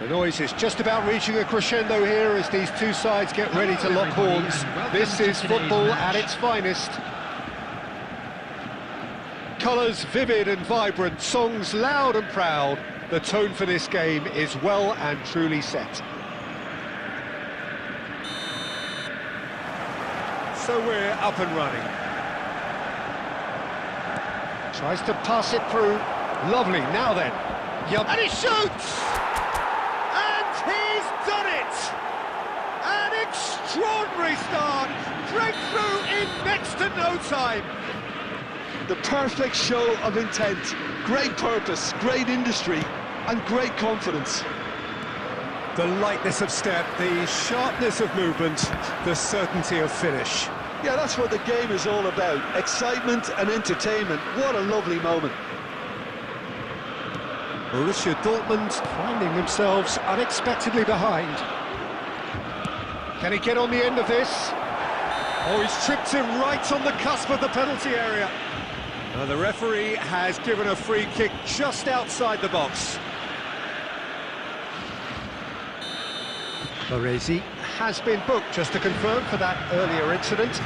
The noise is just about reaching a crescendo here as these two sides get ready to lock horns. This is football at its finest. Colours vivid and vibrant, songs loud and proud. The tone for this game is well and truly set. So we're up and running. Tries to pass it through. Lovely, now then. Yep. And he shoots! And he's done it! An extraordinary start! Breakthrough in next to no time! The perfect show of intent. Great purpose, great industry, and great confidence. The lightness of step, the sharpness of movement, the certainty of finish. Yeah, that's what the game is all about. Excitement and entertainment. What a lovely moment. Borussia Dortmund finding themselves unexpectedly behind. Can he get on the end of this? Oh, he's tripped him right on the cusp of the penalty area. The referee has given a free kick just outside the box. Baresi has been booked, just to confirm, for that earlier incident.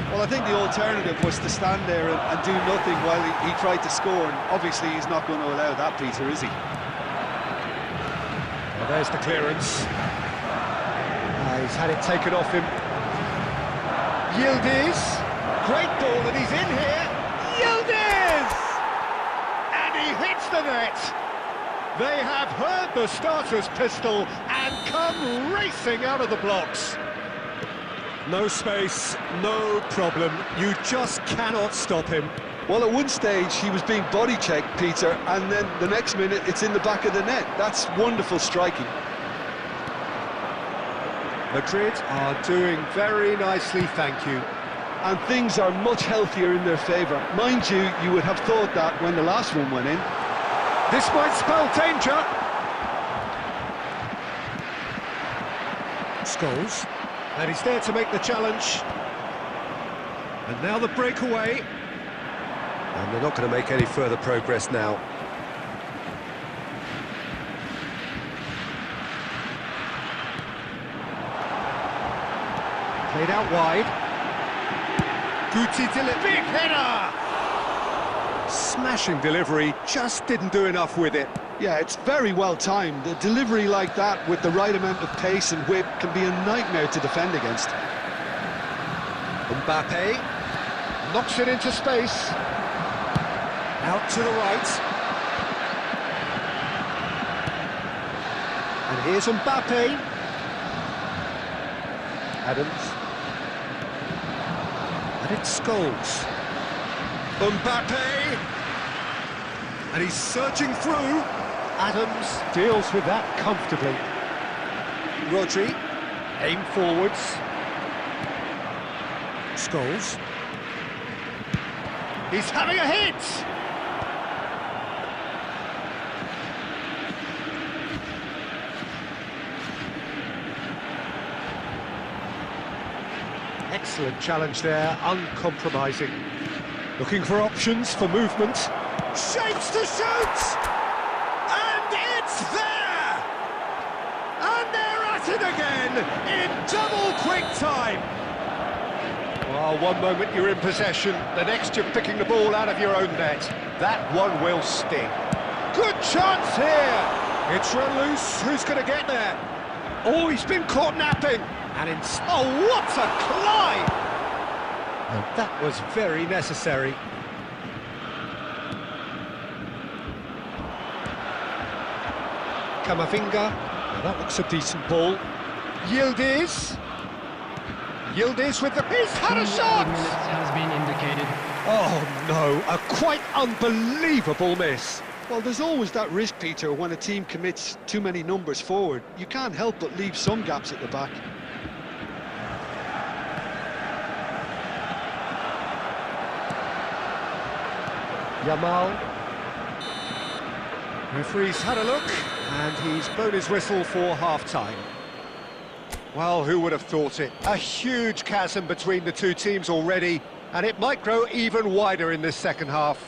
Well, I think the alternative was to stand there and do nothing while he tried to score, and obviously he's not going to allow that, Peter, is he? Well, there's the clearance. He's had it taken off him. Yildiz, great ball, and he's in here. Yildiz! And he hits the net. They have heard the starter's pistol and come racing out of the blocks. No space, no problem. You just cannot stop him. Well, at one stage he was being body checked, Peter, and then the next minute it's in the back of the net. That's wonderful striking. Madrid are doing very nicely, thank you. And things are much healthier in their favour. Mind you, you would have thought that when the last one went in. This might spell danger. Scholes. And he's there to make the challenge. And now the breakaway. And they're not going to make any further progress now. Played out wide. Guti delivery. Big header! Smashing delivery, just didn't do enough with it. Yeah, it's very well timed. A delivery like that with the right amount of pace and whip can be a nightmare to defend against. Mbappe knocks it into space. Out to the right. And here's Mbappe. Adams. And it's Scholes. Mbappe! And he's surging through. Adams deals with that comfortably. Rodri, aim forwards. Scholes. He's having a hit! Excellent challenge there, uncompromising. Looking for options for movement. Shapes to shoot! And it's there! And they're at it again in double quick time. Well, one moment you're in possession, the next you're picking the ball out of your own net. That one will sting. Good chance here! It's run loose, who's going to get there? Oh, he's been caught napping! And oh, what a climb! And that was very necessary. Camavinga, now that looks a decent ball. Yildiz. Yildiz with the... He's had a shot! Minutes has been indicated. Oh no, a quite unbelievable miss. Well, there's always that risk, Peter, when a team commits too many numbers forward. You can't help but leave some gaps at the back. Yamal. Referee's had a look, and he's blown his whistle for half-time. Well, who would have thought it? A huge chasm between the two teams already, and it might grow even wider in this second half.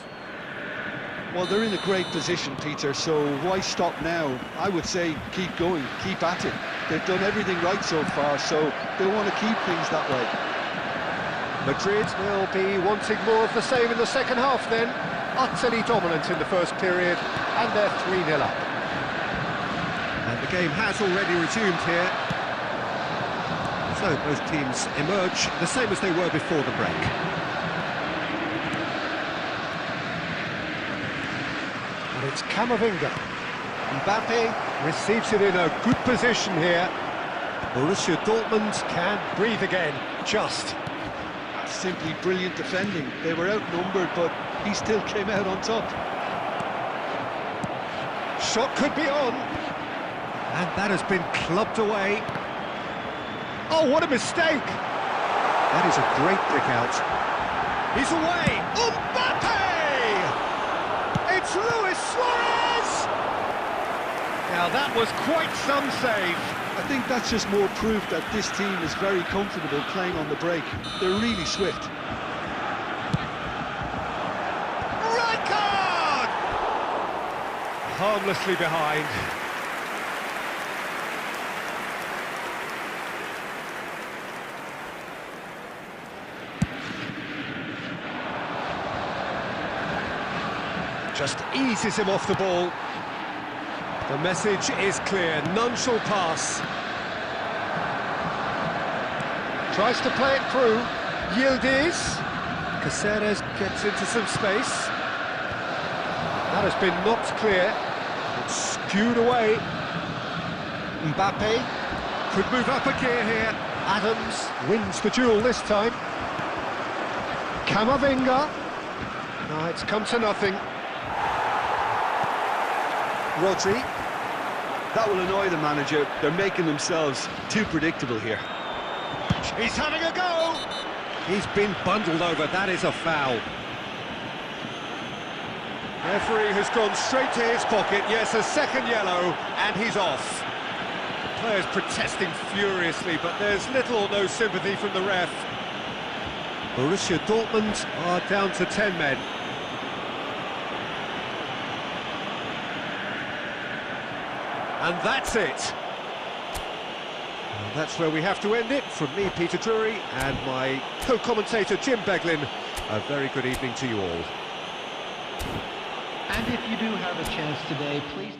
Well, they're in a great position, Peter, so why stop now? I would say keep going, keep at it. They've done everything right so far, so they want to keep things that way. Madrid will be wanting more of the same in the second half then. Utterly dominant in the first period, and they're 3-0 up. And the game has already resumed here. So both teams emerge the same as they were before the break. And it's Camavinga. Mbappe receives it in a good position here. Borussia Dortmund can breathe again, just. That's simply brilliant defending. They were outnumbered, but he still came out on top. Shot could be on. And that has been clubbed away. Oh, what a mistake! That is a great pick out. He's away! Mbappe! It's Luis Suarez! Now that was quite some save. I think that's just more proof that this team is very comfortable playing on the break. They're really swift. Rijkaard! Harmlessly behind. Just eases him off the ball. The message is clear, none shall pass. Tries to play it through. Yildiz. Caceres gets into some space. That has been knocked clear. It's skewed away. Mbappe could move up a gear here. Adams wins the duel this time. Camavinga. No, it's come to nothing. Rodri. That will annoy the manager. They're making themselves too predictable here. He's having a go! He's been bundled over, that is a foul. Referee has gone straight to his pocket, yes, a second yellow, and he's off. Players protesting furiously, but there's little or no sympathy from the ref. Borussia Dortmund are down to 10 men. And that's it. And that's where we have to end it. From me, Peter Drury, and my co-commentator, Jim Beglin. A very good evening to you all. And if you do have a chance today, please...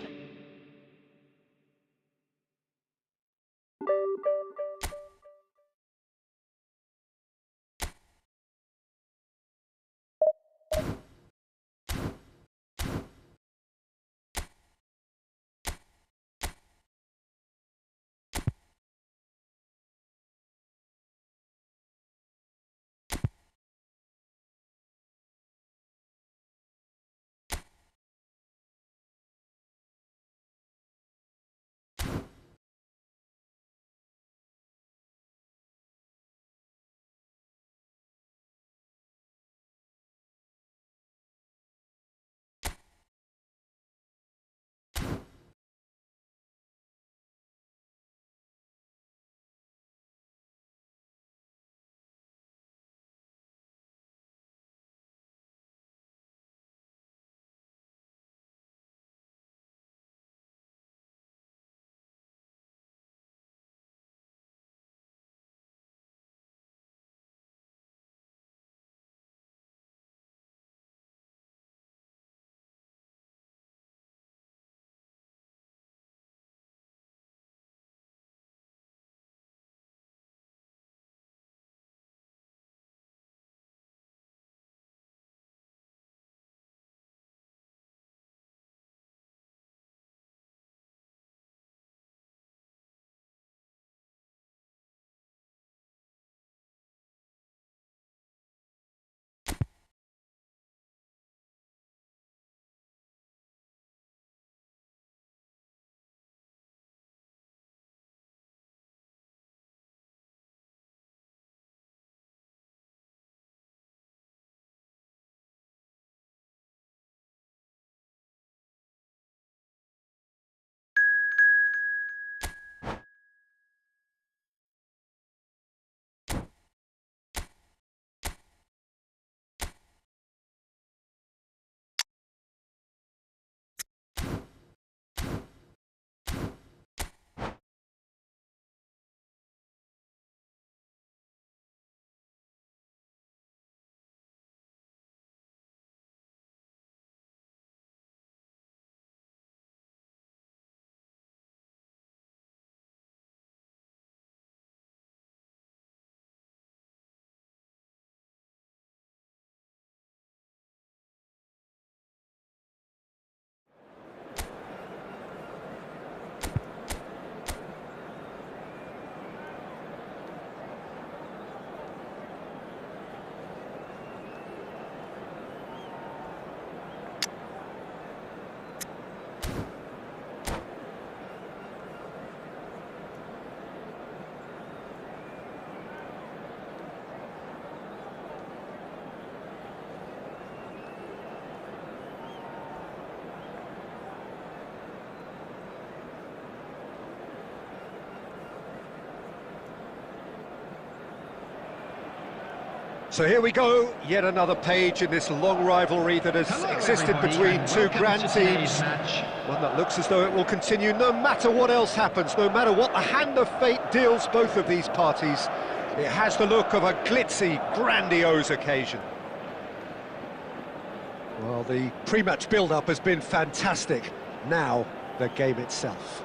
So here we go, yet another page in this long rivalry that has existed everybody, between and two welcome grand to today's teams. match. One that looks as though it will continue no matter what else happens, no matter what the hand of fate deals both of these parties. It has the look of a glitzy, grandiose occasion. Well, the pre-match build-up has been fantastic. Now, the game itself.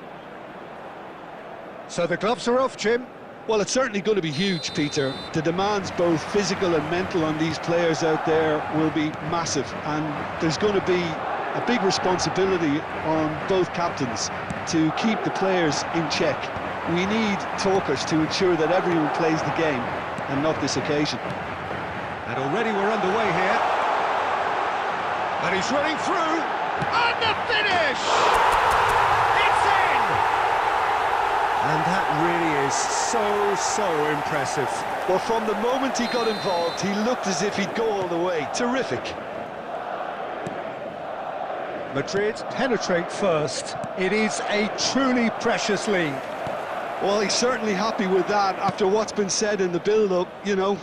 So the gloves are off, Jim. Well, it's certainly going to be huge, Peter. The demands, both physical and mental, on these players out there will be massive, and there's going to be a big responsibility on both captains to keep the players in check. We need talkers to ensure that everyone plays the game, and not this occasion. And already we're underway here. And he's running through, and the finish! It's in! And that really is so impressive. Well, from the moment he got involved, he looked as if he'd go all the way. Terrific. Madrid penetrate first. It is a truly precious lead. Well, he's certainly happy with that after what's been said in the build-up, you know.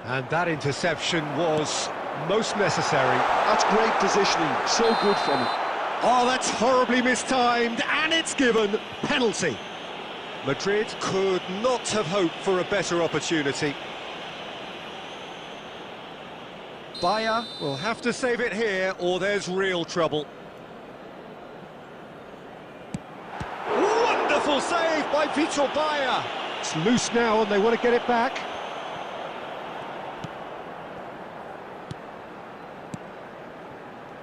And that interception was most necessary. That's great positioning, so good from him. Oh, that's horribly mistimed, and it's given penalty. Madrid could not have hoped for a better opportunity. Bayer will have to save it here, or there's real trouble. Wonderful save by Vitor Bayer. It's loose now, and they want to get it back.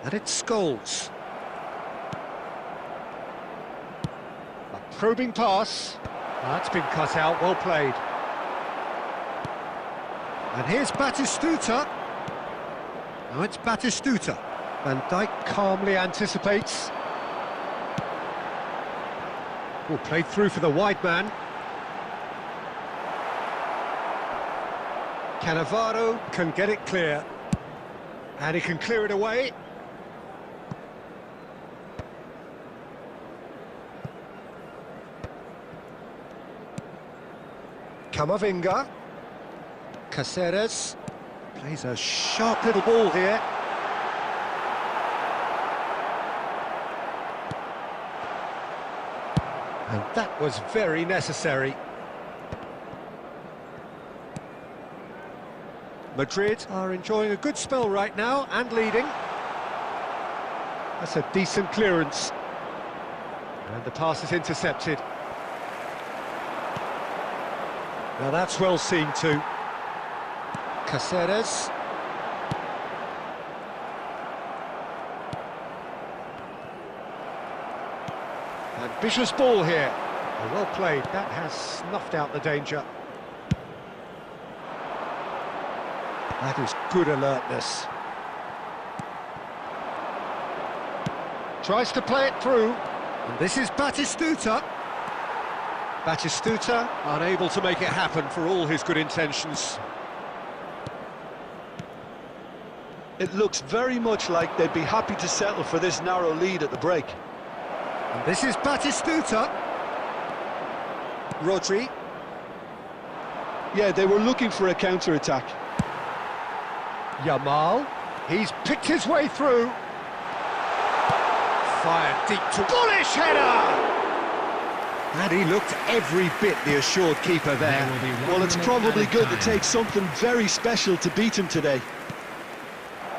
And it's Scholes. A probing pass. That's been cut out, well played. And here's Batistuta. Now it's Batistuta. Van Dijk calmly anticipates. Oh, played through for the wide man. Cannavaro can get it clear. And he can clear it away. Camavinga. Caceres plays a sharp little ball here. And that was very necessary. Madrid are enjoying a good spell right now and leading. That's a decent clearance. And the pass is intercepted. Now that's well seen too. Caceres. Ambitious ball here. Oh, well played. That has snuffed out the danger. That is good alertness. Tries to play it through. And this is Batistuta. Batistuta unable to make it happen for all his good intentions. It looks very much like they'd be happy to settle for this narrow lead at the break. And this is Batistuta. Rodri. Yeah, they were looking for a counter-attack. Yamal. He's picked his way through. Fired deep to... Bullish header! And he looked every bit the assured keeper there. Well, it's probably going to take something very special to beat him today.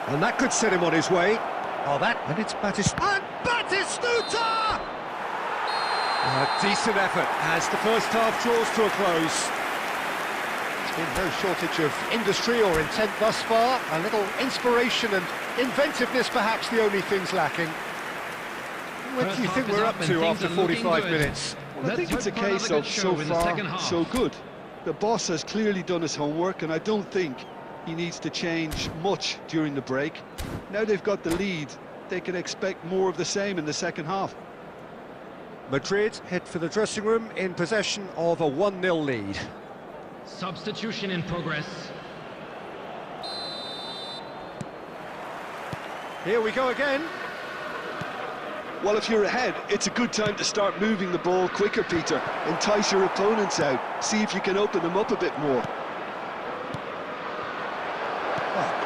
And that could set him on his way. Oh, that... And it's Batistuta. And Batistuta! A decent effort as the first half draws to a close. There's been no shortage of industry or intent thus far. A little inspiration and inventiveness, perhaps the only things lacking. What do you think we're up to after 45 minutes? Well, I think it's a case of so far, so good. The boss has clearly done his homework, and I don't think he needs to change much during the break. Now they've got the lead, they can expect more of the same in the second half. Madrid head for the dressing room in possession of a 1-0 lead. Substitution in progress. Here we go again. Well, if you're ahead, it's a good time to start moving the ball quicker, Peter. Entice your opponents out, see if you can open them up a bit more.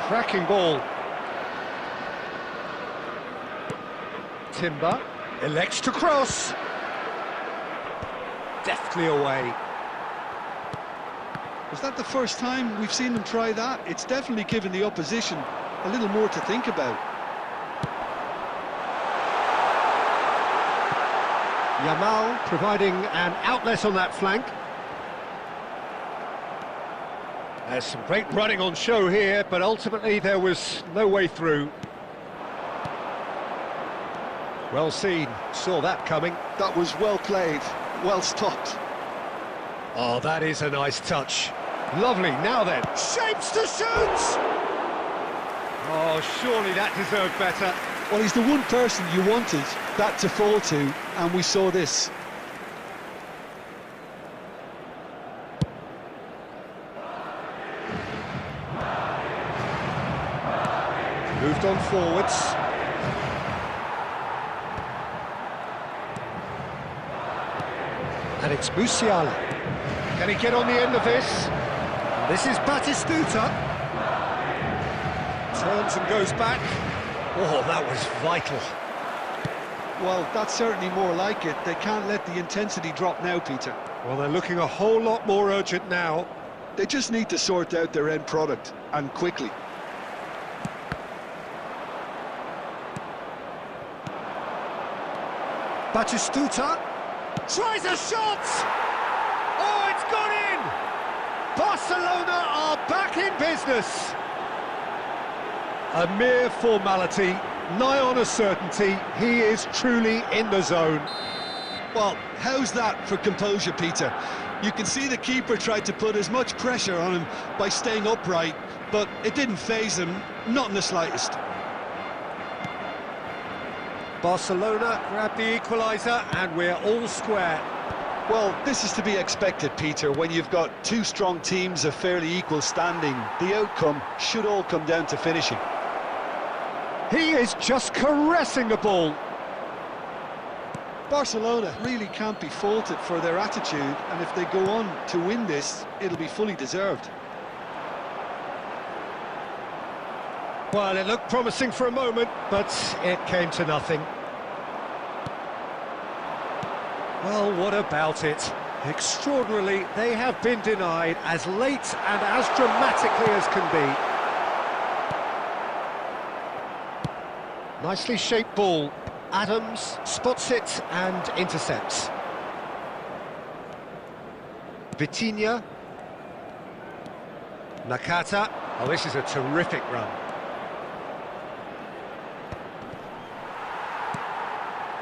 Cracking ball. Timber elects to cross. Deftly away. Was that the first time we've seen them try that? It's definitely given the opposition a little more to think about. Yamal providing an outlet on that flank. There's some great running on show here, but ultimately there was no way through. Well seen, saw that coming. That was well played, well stopped. Oh, that is a nice touch. Lovely, now then, shapes to shoot! Oh, surely that deserved better. Well, he's the one person you wanted that to fall to, and we saw this. Moved on forwards. And it's Musiala. Can he get on the end of this? This is Batistuta. Turns and goes back. Oh, that was vital. Well, that's certainly more like it. They can't let the intensity drop now, Peter. Well, they're looking a whole lot more urgent now. They just need to sort out their end product, and quickly. Batistuta tries a shot! Oh, it's gone in! Barcelona are back in business! A mere formality, nigh on a certainty, he is truly in the zone. Well, how's that for composure, Peter? You can see the keeper tried to put as much pressure on him by staying upright, but it didn't faze him, not in the slightest. Barcelona grab the equaliser and we're all square. Well, this is to be expected, Peter, when you've got two strong teams of fairly equal standing. The outcome should all come down to finishing. He is just caressing the ball. Barcelona really can't be faulted for their attitude, and if they go on to win this, it'll be fully deserved. Well, it looked promising for a moment, but it came to nothing. Well, what about it? Extraordinarily, they have been denied as late and as dramatically as can be. Nicely shaped ball. Adams spots it and intercepts. Vitinha. Nakata. Oh, this is a terrific run.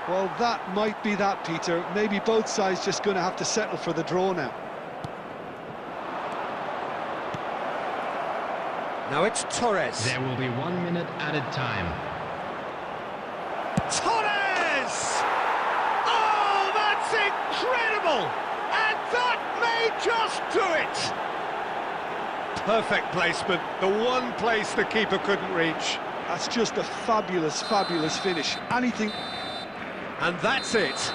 Well, that might be that, Peter. Maybe both sides just going to have to settle for the draw now. Now it's Torres. There will be 1 minute added time. Torres! Oh, that's incredible! And that may just do it! Perfect placement, the one place the keeper couldn't reach. That's just a fabulous, fabulous finish. Anything... And that's it.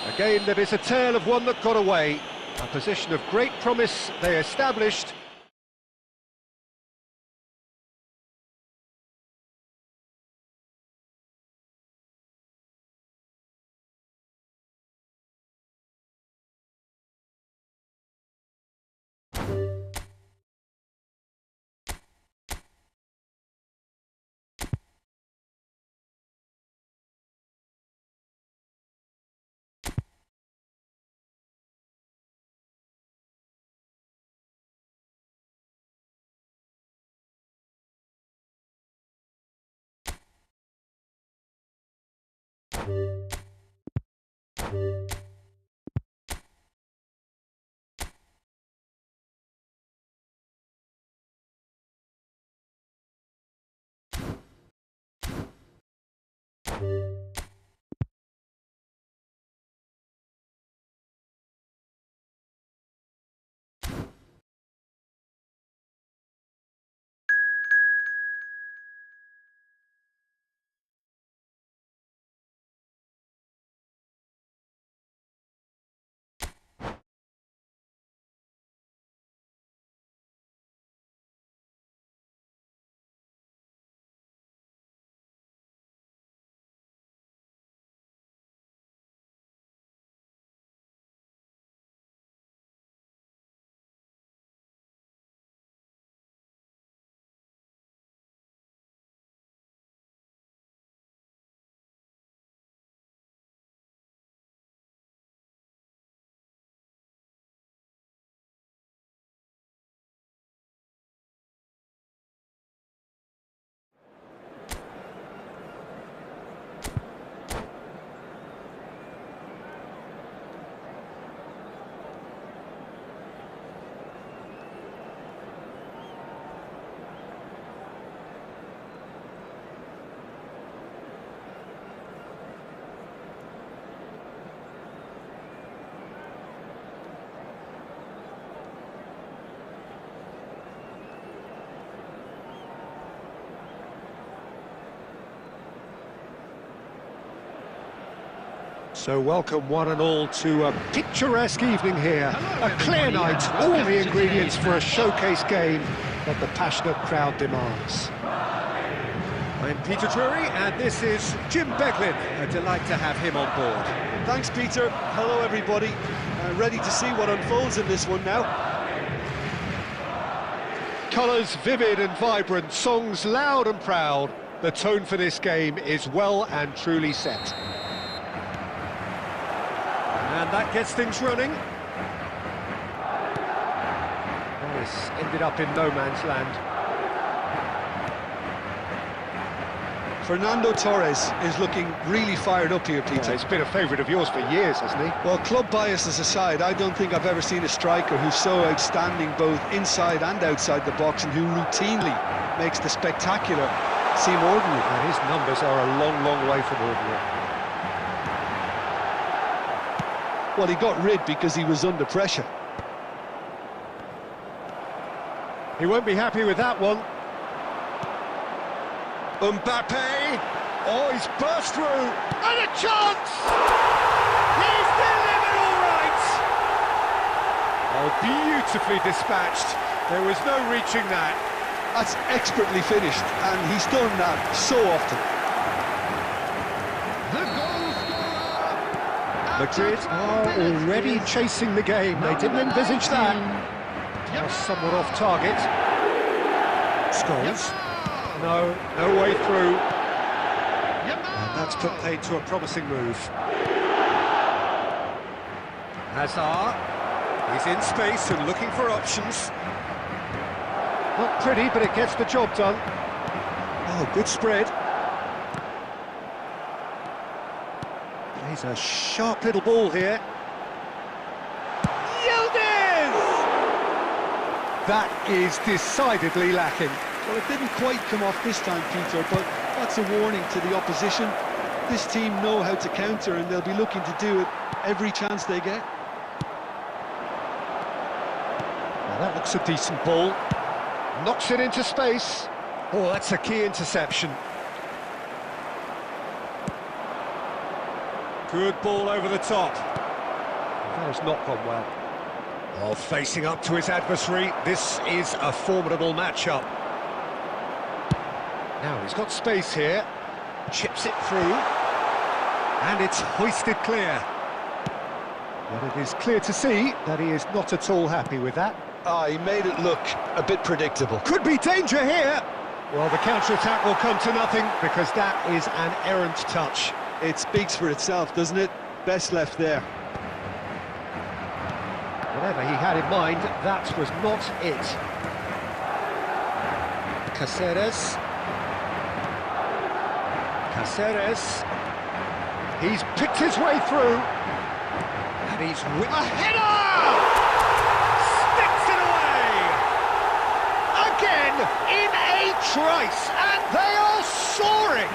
A game that is a tale of one that got away. A position of great promise they established, So welcome one and all to a picturesque evening here. A clear night, all the ingredients for a showcase game that the passionate crowd demands. I'm Peter Drury, and this is Jim Beglin. A delight to have him on board. Thanks, Peter. Hello, everybody. Ready to see what unfolds in this one now. Colours vivid and vibrant, songs loud and proud. The tone for this game is well and truly set. And that gets things running. This ended up in no man's land. Fernando Torres is looking really fired up here, Peter. Yeah, he's been a favourite of yours for years, hasn't he? Well, club biases aside, I don't think I've ever seen a striker who's so outstanding both inside and outside the box, and who routinely makes the spectacular seem ordinary. And his numbers are a long, long way from ordinary. Well, he got rid because he was under pressure. He won't be happy with that one. Mbappe! Oh, he's burst through! And a chance! He's delivered all right! Oh, beautifully dispatched. There was no reaching that. That's expertly finished, and he's done that so often. The goal scorer. Madrid are already chasing the game. They didn't envisage that. Now somewhat off target. Scholes. No way through. And that's put paid to a promising move. Hazard. He's in space and looking for options. Not pretty, but it gets the job done. Oh, good spread. Plays a sharp little ball here. Yildiz! That is decidedly lacking. Well, it didn't quite come off this time, Peter, but that's a warning to the opposition. This team know how to counter, and they'll be looking to do it every chance they get. Now that looks a decent ball. Knocks it into space. Oh, that's a key interception. Good ball over the top. That has not gone well. Oh, facing up to his adversary. This is a formidable matchup. Now he's got space here. Chips it through. And it's hoisted clear. But it is clear to see that he is not at all happy with that. He made it look a bit predictable. Could be danger here. Well, the counter-attack will come to nothing because that is an errant touch. It speaks for itself, doesn't it? Best left there. Whatever he had in mind, that was not it. Caceres. He's picked his way through. And he's A header! Sticks it away! Again, in a trice, and they are soaring!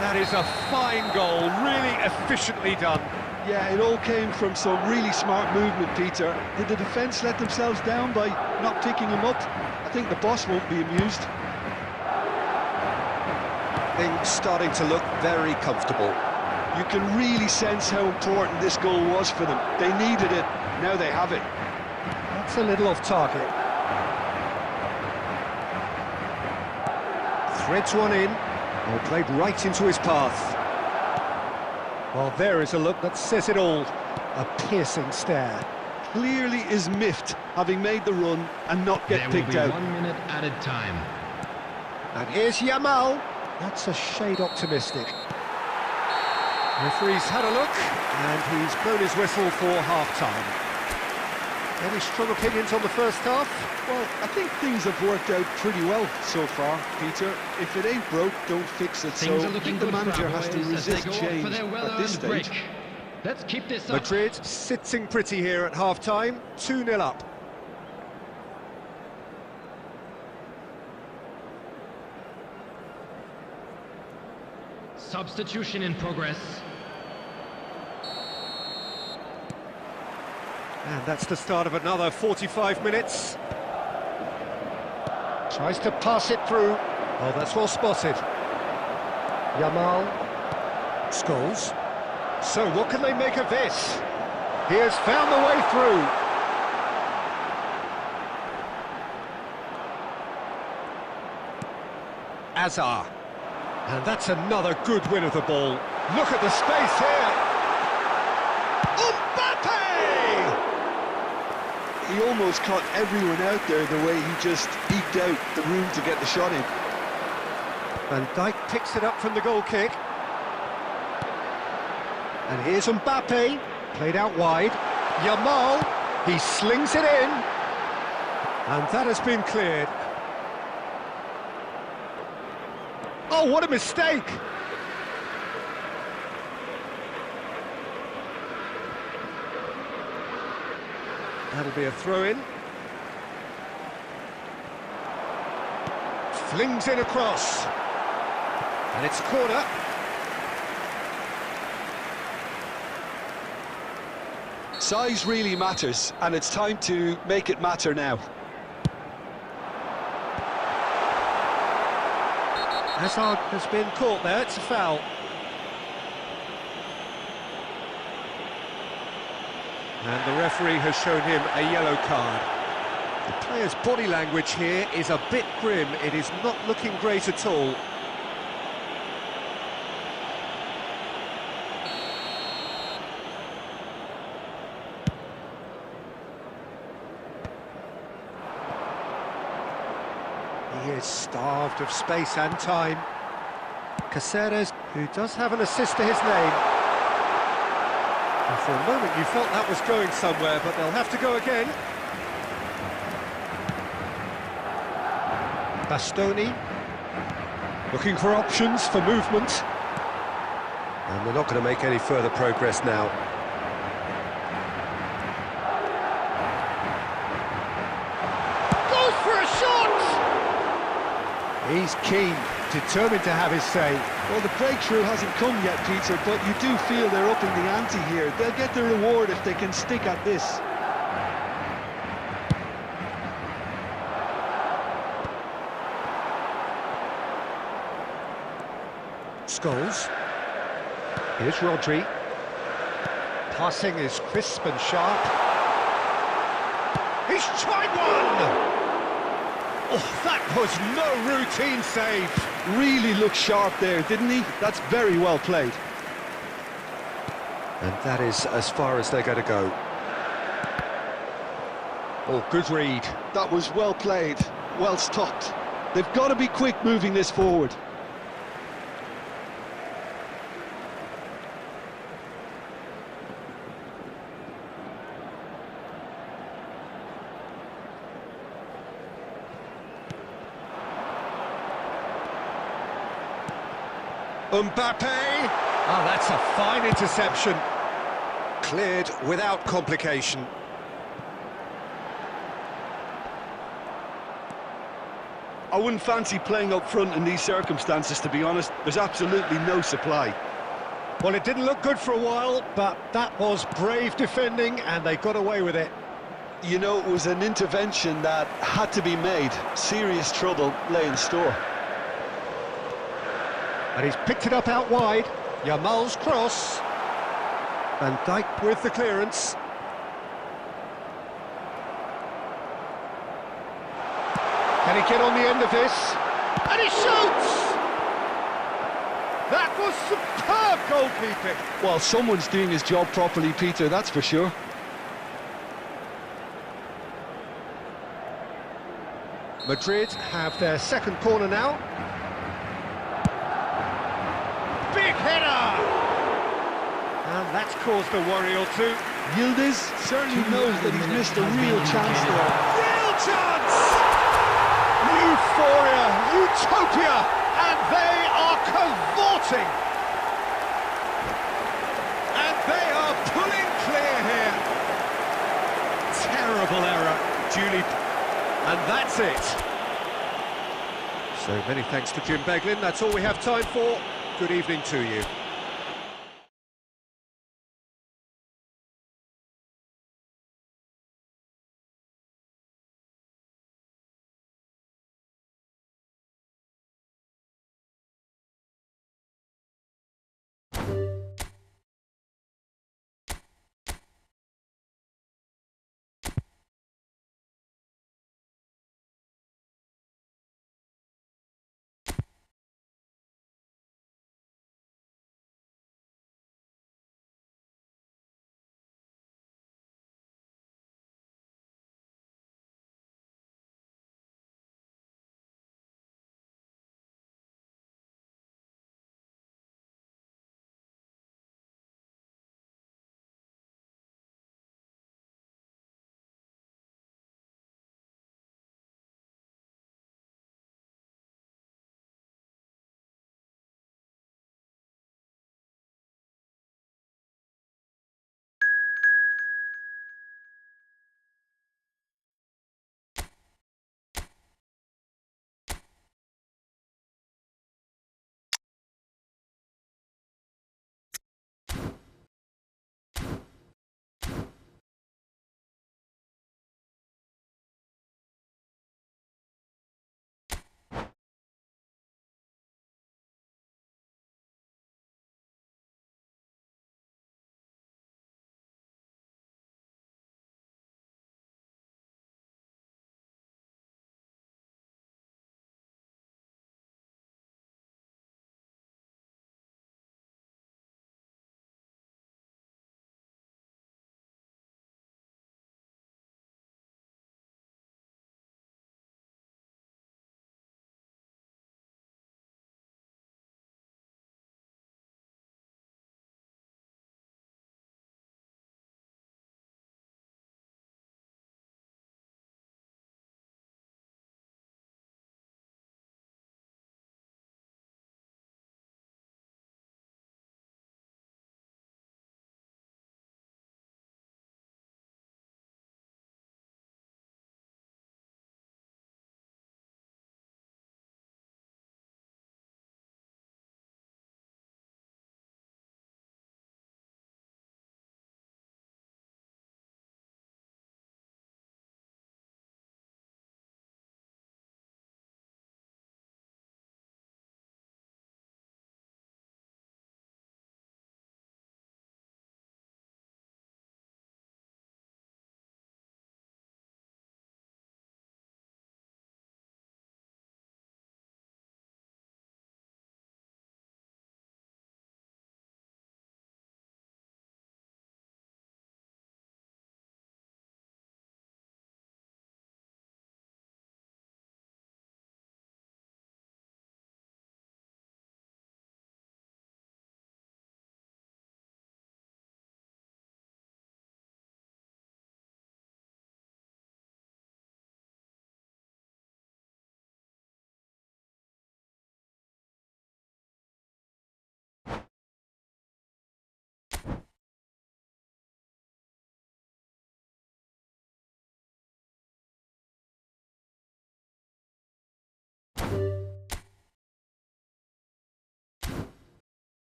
That is a fine goal, really efficiently done. Yeah, it all came from some really smart movement, Peter. Did the defence let themselves down by not picking him up? I think the boss won't be amused. things starting to look very comfortable. You can really sense how important this goal was for them. They needed it, now they have it. That's a little off target. Threads one in. Well, played right into his path. Well, there is a look that says it all. A piercing stare. Clearly is miffed, having made the run and not get picked There will out. be 1 minute added time. And here's Yamal. That's a shade optimistic. Referee's had a look, and he's blown his whistle for half-time. Any strong opinions on the first half? Well, I think things have worked out pretty well so far, Peter. If it ain't broke, don't fix it. Things So are I looking think the good for manager our has to boys as they resist go up change for their at this well-earned stage. break. Let's keep this up. Madrid sitting pretty here at half-time, 2-0 up. Substitution in progress. And that's the start of another 45 minutes. Tries to pass it through. Oh, that's well spotted. Yamal. Scholes. So what can they make of this? He has found the way through. Azar. And that's another good win of the ball. Look at the space here. Mbappe! He almost caught everyone out there the way he just eked out the room to get the shot in. Van Dijk picks it up from the goal kick. And here's Mbappe, played out wide. Yamal, he slings it in. And that has been cleared. Oh, what a mistake! That'll be a throw-in. Flings in across. And it's a corner. Size really matters, and it's time to make it matter now. Hazard has been caught there, it's a foul. And the referee has shown him a yellow card. The player's body language here is a bit grim, it is not looking great at all. He is starved of space and time. Caceres, who does have an assist to his name. And for a moment you felt that was going somewhere, but they'll have to go again. Bastoni, looking for options for movement. And they're not going to make any further progress now. Goes for a shot! He's keen, determined to have his say. Well, the breakthrough hasn't come yet, Peter, but you do feel they're upping the ante here. They'll get the reward if they can stick at this. Scholes. Here's Rodri. Passing is crisp and sharp. He's tried one! Oh, that was no routine save. Really looked sharp there, didn't he? That's very well played. And that is as far as they're going to go. Oh, good read. That was well played, well stopped. They've got to be quick moving this forward. Mbappe! Oh, that's a fine interception. Cleared without complication. I wouldn't fancy playing up front in these circumstances, to be honest. There's absolutely no supply. Well, it didn't look good for a while, but that was brave defending, and they got away with it. You know, it was an intervention that had to be made. Serious trouble lay in store. And he's picked it up out wide. Yamal's cross. Van Dijk with the clearance. Can he get on the end of this? And he shoots! That was superb goalkeeping. Well, someone's doing his job properly, Peter, that's for sure. Madrid have their second corner now. Big header! And that's caused a worry or two. Yildiz certainly knows that he's missed a real chance there. Real chance! Euphoria, utopia, and they are cavorting. And they are pulling clear here. Terrible error, Julie. And that's it. So many thanks to Jim Beglin. That's all we have time for. Good evening to you.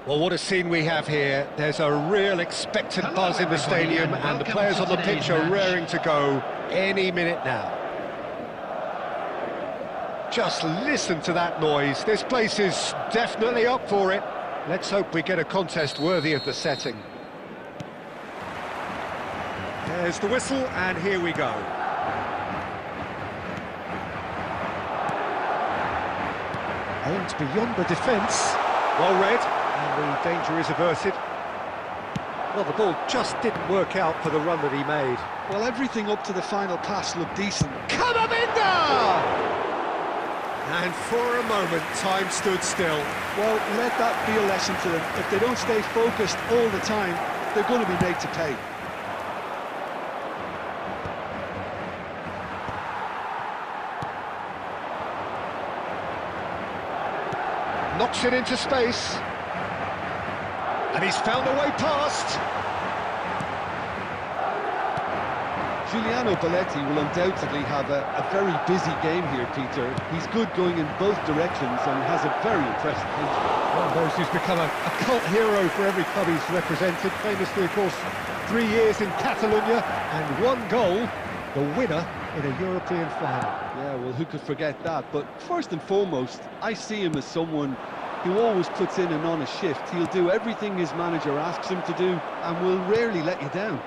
Well, what a scene we have here. There's a real expectant buzz in the stadium, and the players on the pitch are raring to go any minute now. Just listen to that noise. This place is definitely up for it. Let's hope we get a contest worthy of the setting. There's the whistle, and here we go. Aimed beyond the defence. Well read, and the danger is averted. Well, the ball just didn't work out for the run that he made. Well, everything up to the final pass looked decent. Camavinga! And for a moment, time stood still. Well, let that be a lesson to them. If they don't stay focused all the time, they're going to be made to pay. Knocks it into space. And he's found a way past. Giuliano Belletti will undoubtedly have a very busy game here, Peter. He's good going in both directions and has a very impressive pace. One of those who's become a cult hero for every club he's represented. Famously, of course, 3 years in Catalonia and 1 goal, the winner in a European final. Yeah, well, who could forget that? But first and foremost, I see him as someone who always puts in an honest shift. He'll do everything his manager asks him to do and will rarely let you down.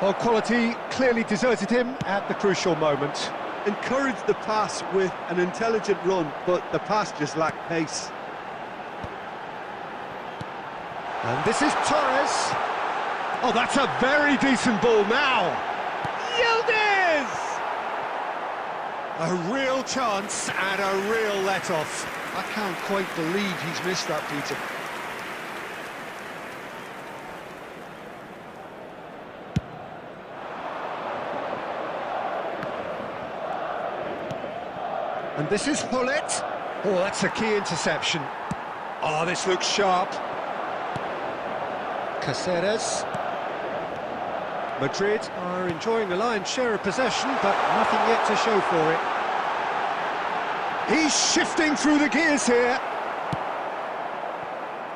Well, quality clearly deserted him at the crucial moment. Encouraged the pass with an intelligent run, but the pass just lacked pace. And this is Torres. Oh, that's a very decent ball now. Yildiz! A real chance and a real let-off. I can't quite believe he's missed that, Peter. And this is Hullet. Oh, that's a key interception. Oh, this looks sharp. Caceres. Madrid are enjoying the lion's share of possession, but nothing yet to show for it. He's shifting through the gears here.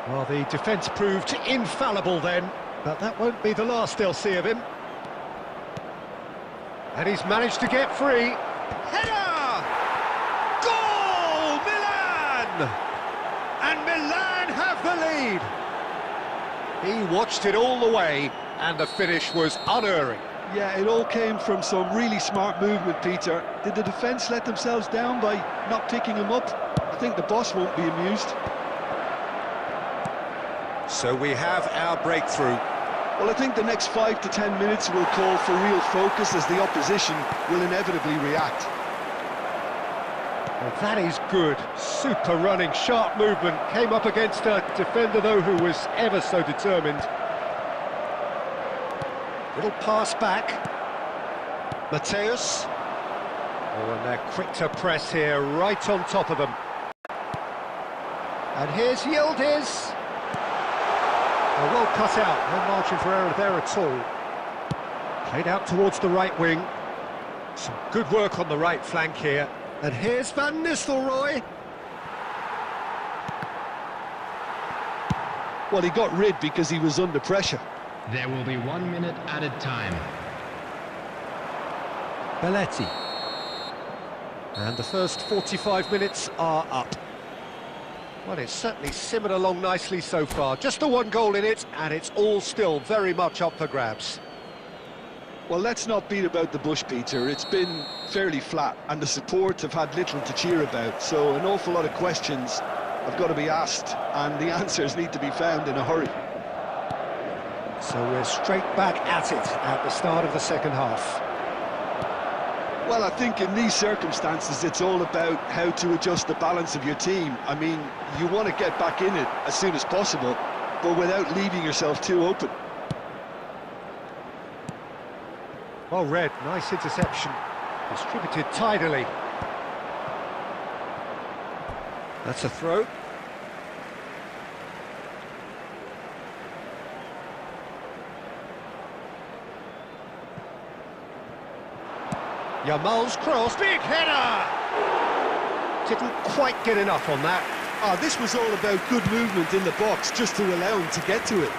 Well, the defence proved infallible then, but that won't be the last they'll see of him. And he's managed to get free. Header! Goal! Milan! And Milan have the lead. He watched it all the way, and the finish was unerring. Yeah, it all came from some really smart movement, Peter. Did the defence let themselves down by not picking him up? I think the boss won't be amused. So we have our breakthrough. Well, I think the next 5 to 10 minutes will call for real focus as the opposition will inevitably react. Well, that is good. Super running, sharp movement. Came up against a defender, though, who was ever so determined. Little pass back. Mateus. Oh, and they're quick to press here, right on top of them. And here's Yildiz. Oh, well cut out, no margin for error there at all. Played out towards the right wing. Some good work on the right flank here. And here's Van Nistelrooy. Well, he got rid because he was under pressure. There will be 1 minute added time. Belletti. And the first 45 minutes are up. Well, it's certainly simmered along nicely so far. Just the 1 goal in it, and it's all still very much up for grabs. Well, let's not beat about the bush, Peter. It's been fairly flat, and the support have had little to cheer about, so an awful lot of questions have got to be asked, and the answers need to be found in a hurry. So we're straight back at it at the start of the second half. Well, I think in these circumstances, it's all about how to adjust the balance of your team. I mean, you want to get back in it as soon as possible, but without leaving yourself too open. Well read, nice interception. Distributed tidily. That's a throw. Yamal's cross, big header! Didn't quite get enough on that. Oh, this was all about good movement in the box, just to allow him to get to it.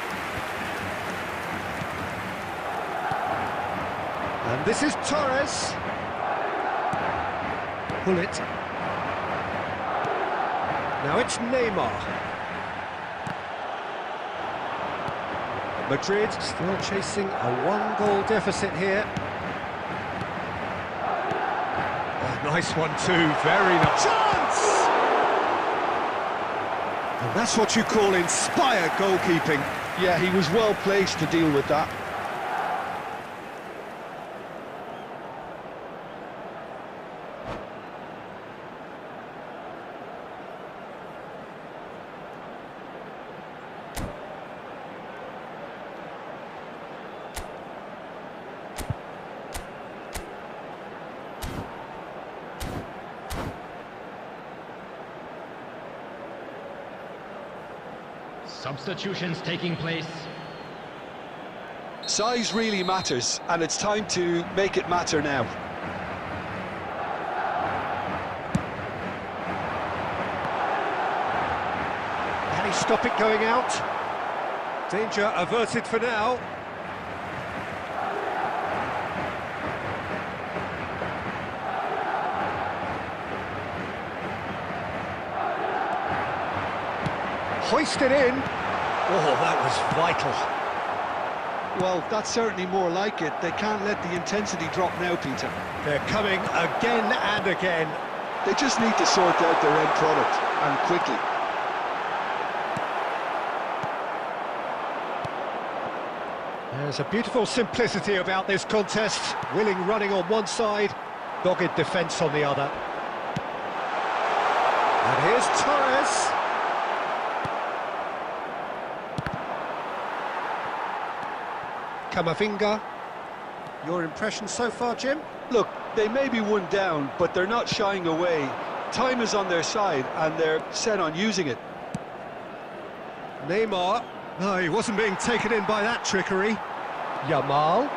And this is Torres. Pull it. Now it's Neymar. Madrid still chasing a one-goal deficit here. Oh, nice one too, very nice. Chance! And that's what you call inspired goalkeeping. Yeah, he was well placed to deal with that. Substitutions taking place. Size really matters, and it's time to make it matter now. Can he stop it going out? Danger averted for now. Hoisted in. Oh, that was vital. Well, that's certainly more like it. They can't let the intensity drop now, Peter. They're coming again and again. They just need to sort out their end product, and quickly. There's a beautiful simplicity about this contest. Willing running on one side, dogged defence on the other. And here's Torres. Camavinga. Your impression so far, Jim? Look, they may be one down, but they're not shying away. Time is on their side, and they're set on using it. Neymar. No, he wasn't being taken in by that trickery. Yamal.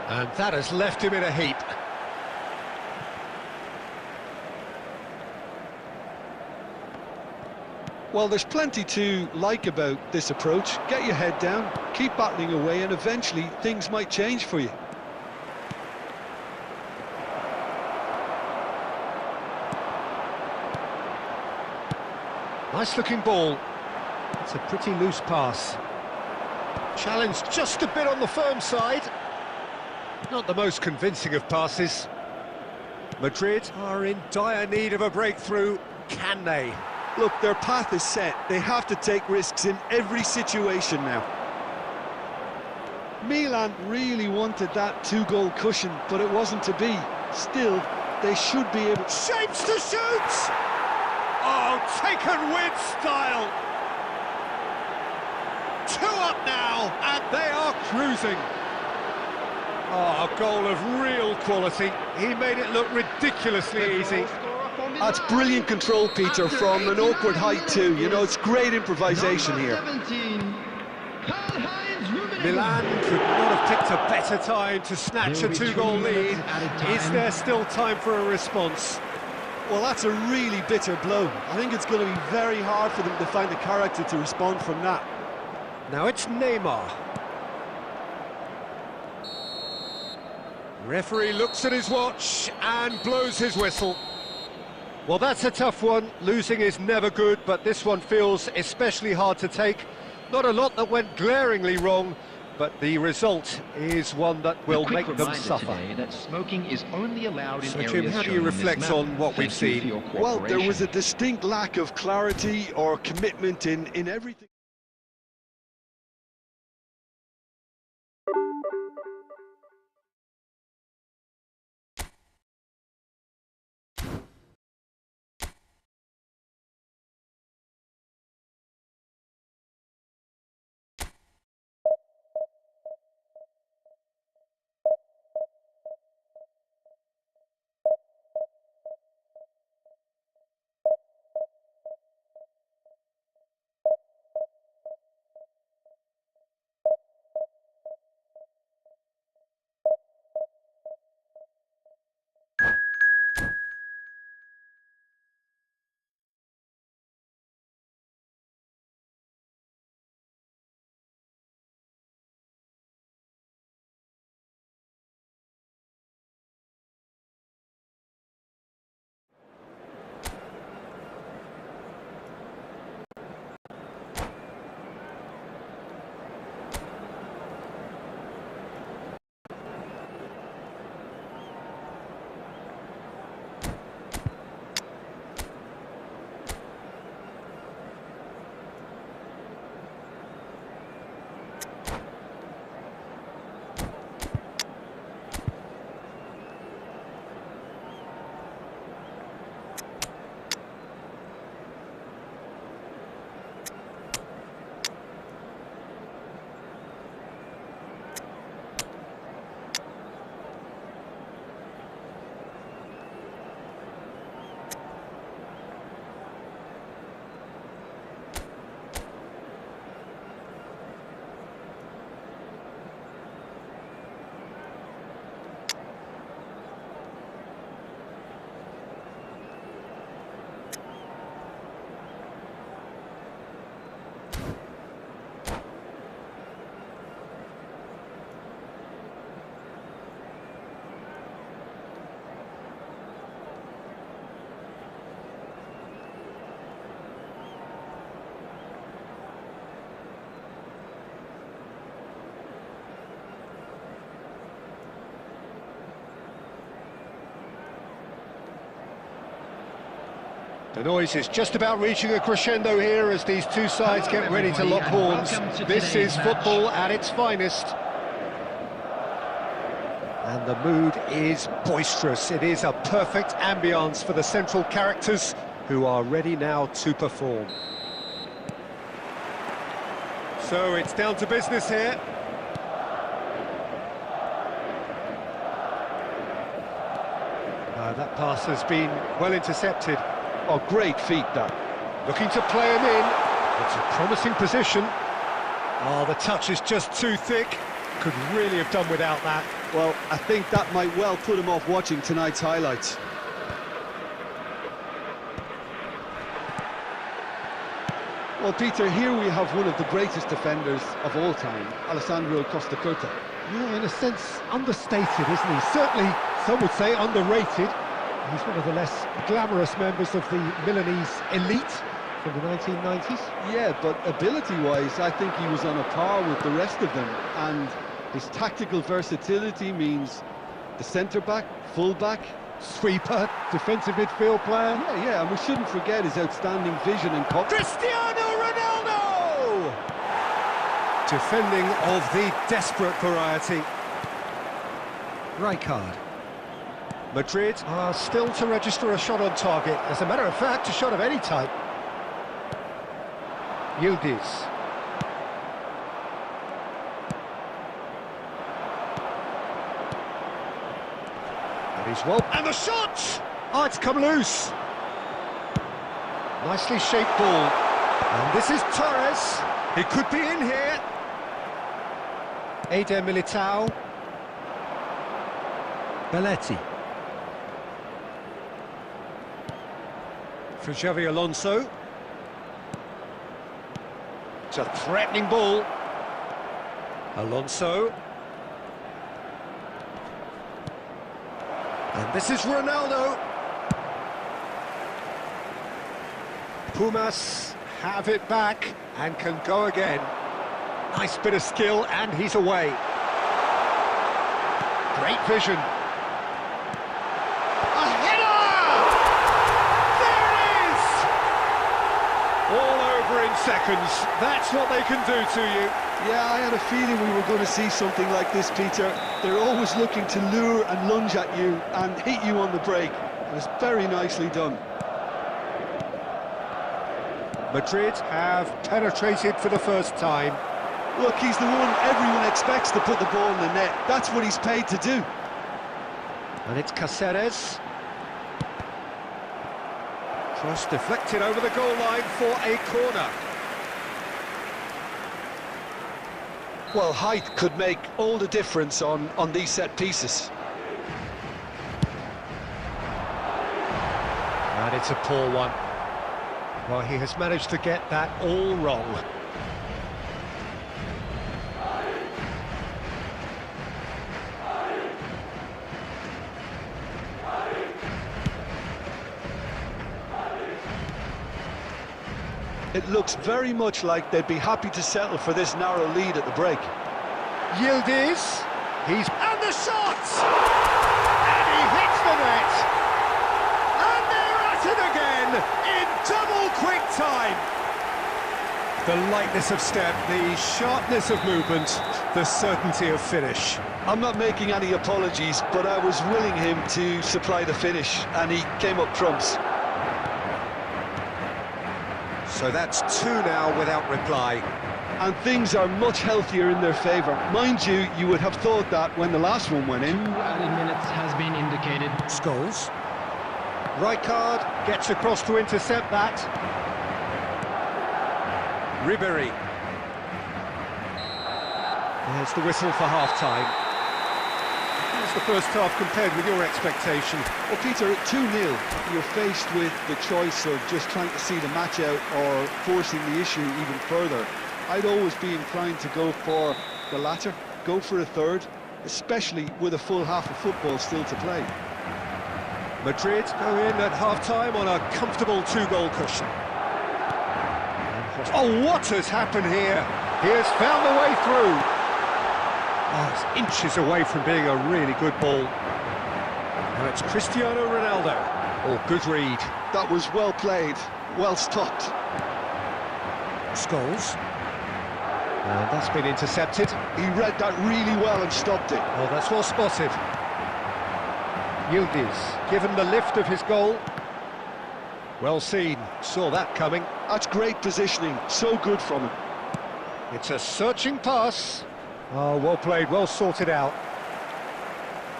And that has left him in a heap. Well, there's plenty to like about this approach. Get your head down, keep battling away, and eventually things might change for you. Nice looking ball. It's a pretty loose pass. Challenged just a bit on the firm side. Not the most convincing of passes. Madrid are in dire need of a breakthrough. Can they? Look, their path is set. They have to take risks in every situation now. Milan really wanted that two-goal cushion, but it wasn't to be. Still, they should be able... Shapes to shoot! Oh, taken with style! 2 up now, and they are cruising. Oh, a goal of real quality. He made it look ridiculously easy. That's brilliant control, Peter, from an awkward height too. You know, it's great improvisation here. Milan could not have picked a better time to snatch a 2-goal lead. Is there still time for a response? Well, that's a really bitter blow. I think it's going to be very hard for them to find the character to respond from that. Now it's Neymar. Referee looks at his watch and blows his whistle. Well, that's a tough one. Losing is never good, but this one feels especially hard to take. Not a lot that went glaringly wrong, but the result is one that will make them suffer. That smoking is only allowed in So, Jim, how do you reflect on what we've seen? Well, there was a distinct lack of clarity or commitment in everything. The noise is just about reaching a crescendo here as these two sides Hello, get ready to lock everybody, and horns. welcome to This today's is match. football at its finest. And the mood is boisterous. It is a perfect ambience for the central characters who are ready now to perform. So it's down to business here. That pass has been well intercepted. Oh, great feat, that. Looking to play him in. It's a promising position. Oh, the touch is just too thick. Could really have done without that. Well, I think that might well put him off watching tonight's highlights. Well, Peter, here we have one of the greatest defenders of all time, Alessandro Costa Curta. Yeah, in a sense, understated, isn't he? Certainly, some would say underrated. He's one of the less glamorous members of the Milanese elite from the 1990s. Yeah, but ability-wise, I think he was on a par with the rest of them, and his tactical versatility means the centre-back, full-back, Sweeper, defensive midfield player. yeah, and we shouldn't forget his outstanding vision and Cristiano Ronaldo! Defending of the desperate variety. Rijkaard. Madrid are still to register a shot on target. As a matter of fact, a shot of any type. Yildiz. And he's well. And the shot! Oh, it's come loose. Nicely shaped ball. And this is Torres. He could be in here. Eder Militao. Belletti. For Xavi Alonso. It's a threatening ball. Alonso. And this is Ronaldo. Pumas have it back and can go again. Nice bit of skill and he's away. Great vision. A header! There it is! All over in seconds. That's what they can do to you. Yeah, I had a feeling we were going to see something like this, Peter. They're always looking to lure and lunge at you and hit you on the break. And it's very nicely done. Madrid have penetrated for the first time. Look, he's the one everyone expects to put the ball in the net. That's what he's paid to do. And it's Cáceres. Cross deflected over the goal line for a corner. Well, height could make all the difference on these set pieces. And it's a poor one. Well, he has managed to get that all wrong. It looks very much like they'd be happy to settle for this narrow lead at the break. Yildiz. And the shot! And he hits the net! And they're at it again in double quick time! The lightness of step, the sharpness of movement, the certainty of finish. I'm not making any apologies, but I was willing him to supply the finish, and he came up trumps. So that's two now without reply. And things are much healthier in their favour. Mind you, you would have thought that when the last one went in. 2 added minutes has been indicated. Scholes. Rijkaard gets across to intercept that. Ribéry. There's the whistle for half-time. How's the first half compared with your expectation? Well, Peter, at 2-0, you're faced with the choice of just trying to see the match out or forcing the issue even further. I'd always be inclined to go for the latter, go for a third, especially with a full half of football still to play. Madrid go in at half-time on a comfortable two-goal cushion. Oh, what has happened here? He has found a way through. Oh, it's inches away from being a really good ball. Now it's Cristiano Ronaldo. Oh, good read. That was well played, well stopped. Scholes. And that's been intercepted. He read that really well and stopped it. Oh, that's well spotted. Yildiz, given the lift of his goal. Well seen, saw that coming. That's great positioning, so good from him. It's a searching pass. Oh, well played, well sorted out.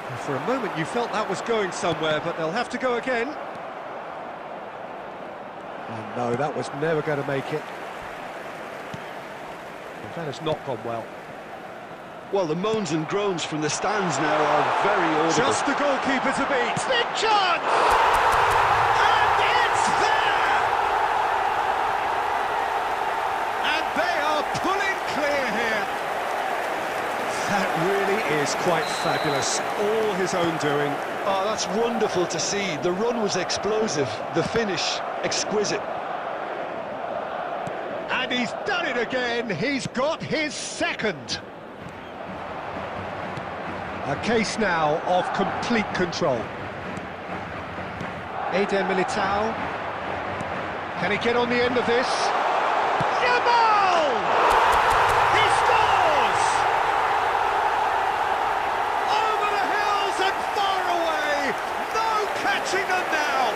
And for a moment you felt that was going somewhere, but they'll have to go again. Oh no, that was never going to make it. That has not gone well. Well, the moans and groans from the stands now are very audible. Just the goalkeeper to beat. Big chance! And it's there! And they are pulling clear here. That really is quite fabulous. All his own doing. Oh, that's wonderful to see. The run was explosive, the finish exquisite. And he's done it again. He's got his second. A case now of complete control. Eder Militao. Can he get on the end of this? Yamal! He scores! Over the hills and far away. No catching them now.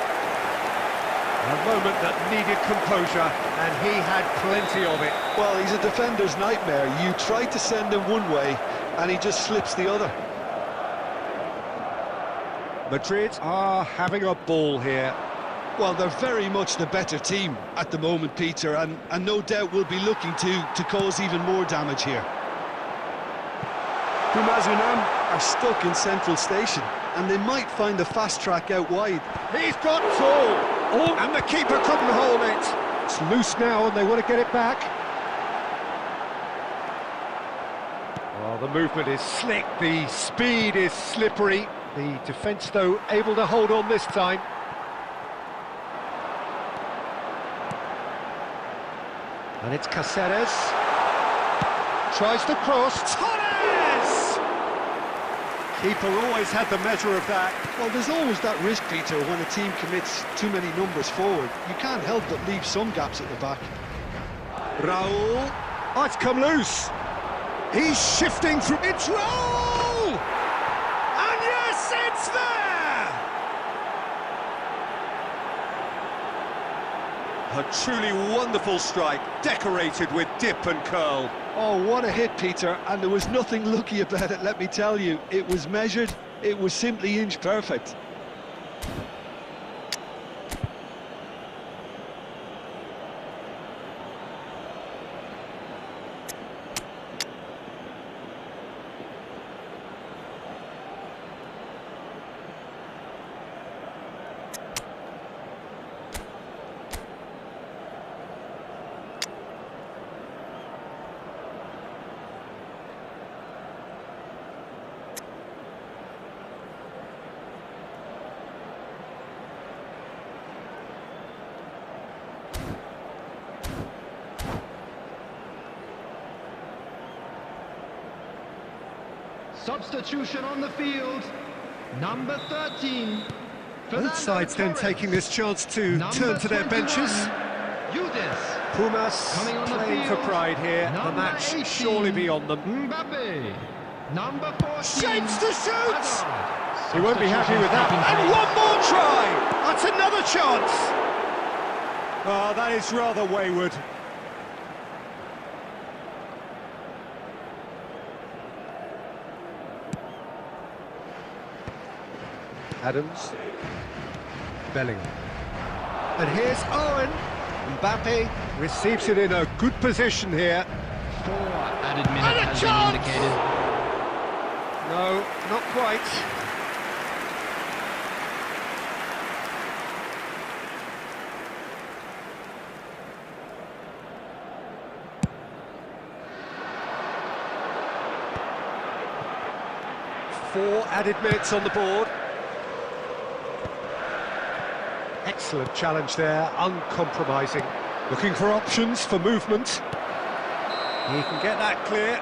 A moment that needed composure, and he had plenty of it. Well, he's a defender's nightmare. You try to send him one way, and he just slips the other. Madrid are having a ball here. Well, they're very much the better team at the moment, Peter, and no doubt will be looking to cause even more damage here. Pumas Unam are stuck in Central Station, and they might find a fast track out wide. He's got full! Oh, and the keeper couldn't hold it. It's loose now, and they want to get it back. Oh, the movement is slick, the speed is slippery. The defence, though, able to hold on this time. And it's Caceres. Tries to cross. Torres! Keeper always had the measure of that. Well, there's always that risk, Peter, when a team commits too many numbers forward. You can't help but leave some gaps at the back. Raul. Oh, it's come loose. He's shifting through. It's Raul! And yes, it's there! A truly wonderful strike, decorated with dip and curl. Oh, what a hit, Peter, and there was nothing lucky about it, let me tell you. It was measured, it was simply inch perfect. Substitution on the field. Number 13. Both sides then taking this chance to turn to their benches. Pumas playing for pride here. The match 18. surely beyond them. Mbappe. Number 14. Shapes to shoot! He won't be happy with that. And one more try! That's another chance! Oh, that is rather wayward. Adams. Bellingham. And here's Owen. Mbappe receives it in a good position here. 4 added And minutes a has chance! been indicated. No, not quite. Four added minutes on the board. Excellent challenge there, uncompromising. Looking for options for movement. He can get that clear.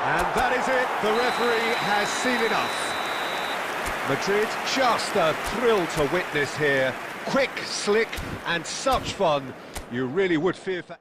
And that is it. The referee has seen enough. Madrid, just a thrill to witness here. Quick, slick, and such fun. You really would fear for...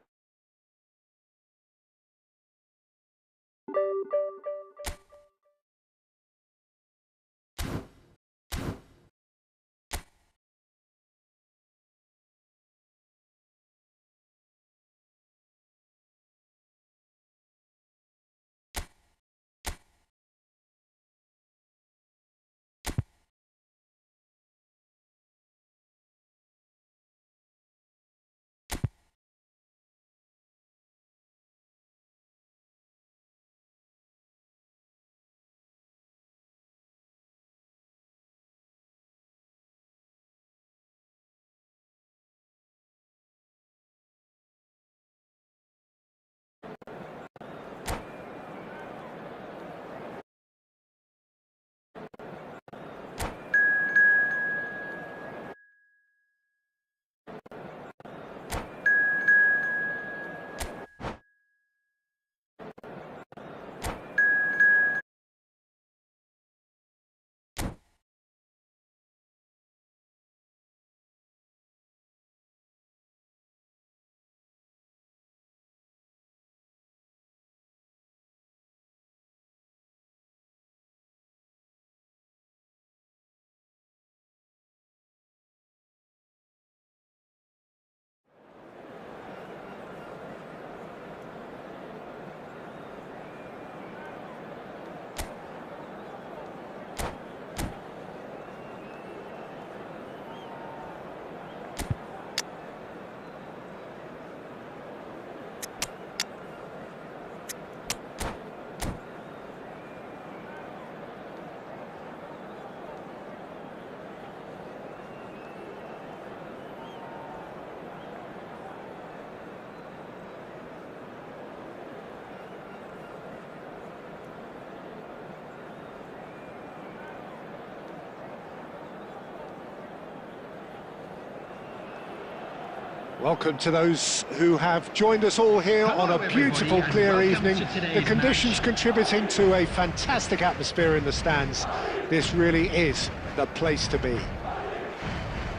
Welcome to those who have joined us all here on a beautiful, clear evening. The conditions contributing to a fantastic atmosphere in the stands. This really is the place to be.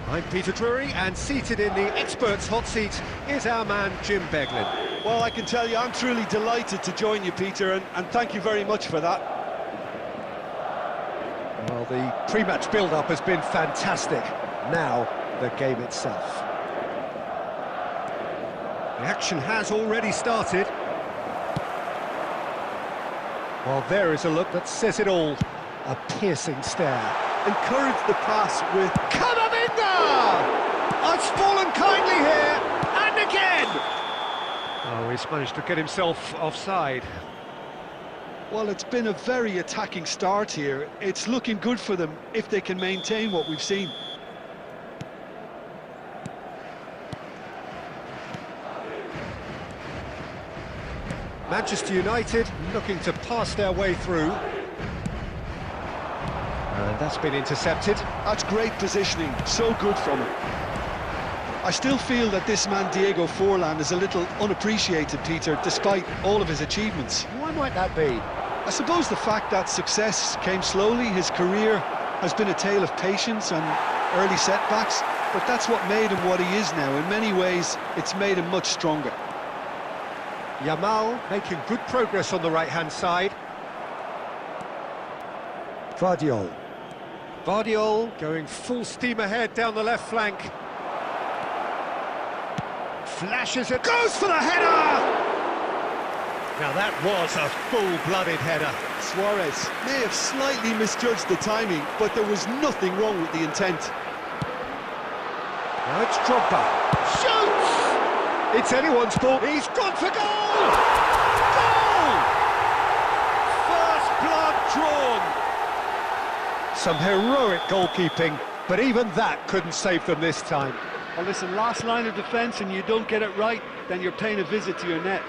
I'm Peter Drury, and seated in the experts' hot seat is our man Jim Beglin. Well, I can tell you, I'm truly delighted to join you, Peter, and thank you very much for that. Well, the pre-match build-up has been fantastic. Now, the game itself. The action has already started. Well, there is a look that says it all. A piercing stare. Encourage the pass with... Camavinga! It's fallen kindly here, and again! Oh, he's managed to get himself offside. Well, it's been a very attacking start here. It's looking good for them if they can maintain what we've seen. Manchester United looking to pass their way through. And that's been intercepted. That's great positioning, so good from him. I still feel that this man Diego Forlan is a little unappreciated, Peter, despite all of his achievements. Why might that be? I suppose the fact that success came slowly, his career has been a tale of patience and early setbacks, but that's what made him what he is now. In many ways, it's made him much stronger. Yamal making good progress on the right-hand side. Vardiol. Vardiol going full steam ahead down the left flank. Flashes it, goes for the header! Now that was a full-blooded header. Suarez may have slightly misjudged the timing, but there was nothing wrong with the intent. Now it's Drogba. Shoots! It's anyone's fault. He's gone for goal! Goal! First blood drawn. Some heroic goalkeeping, but even that couldn't save them this time. Well, listen, last line of defence and you don't get it right, then you're paying a visit to your net.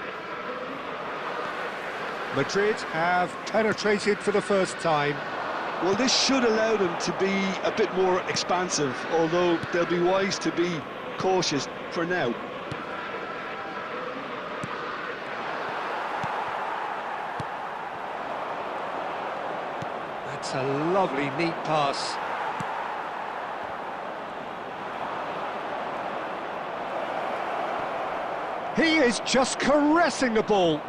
Madrid have penetrated for the first time. Well, this should allow them to be a bit more expansive, although they'll be wise to be cautious for now. It's a lovely, neat pass. He is just caressing the ball.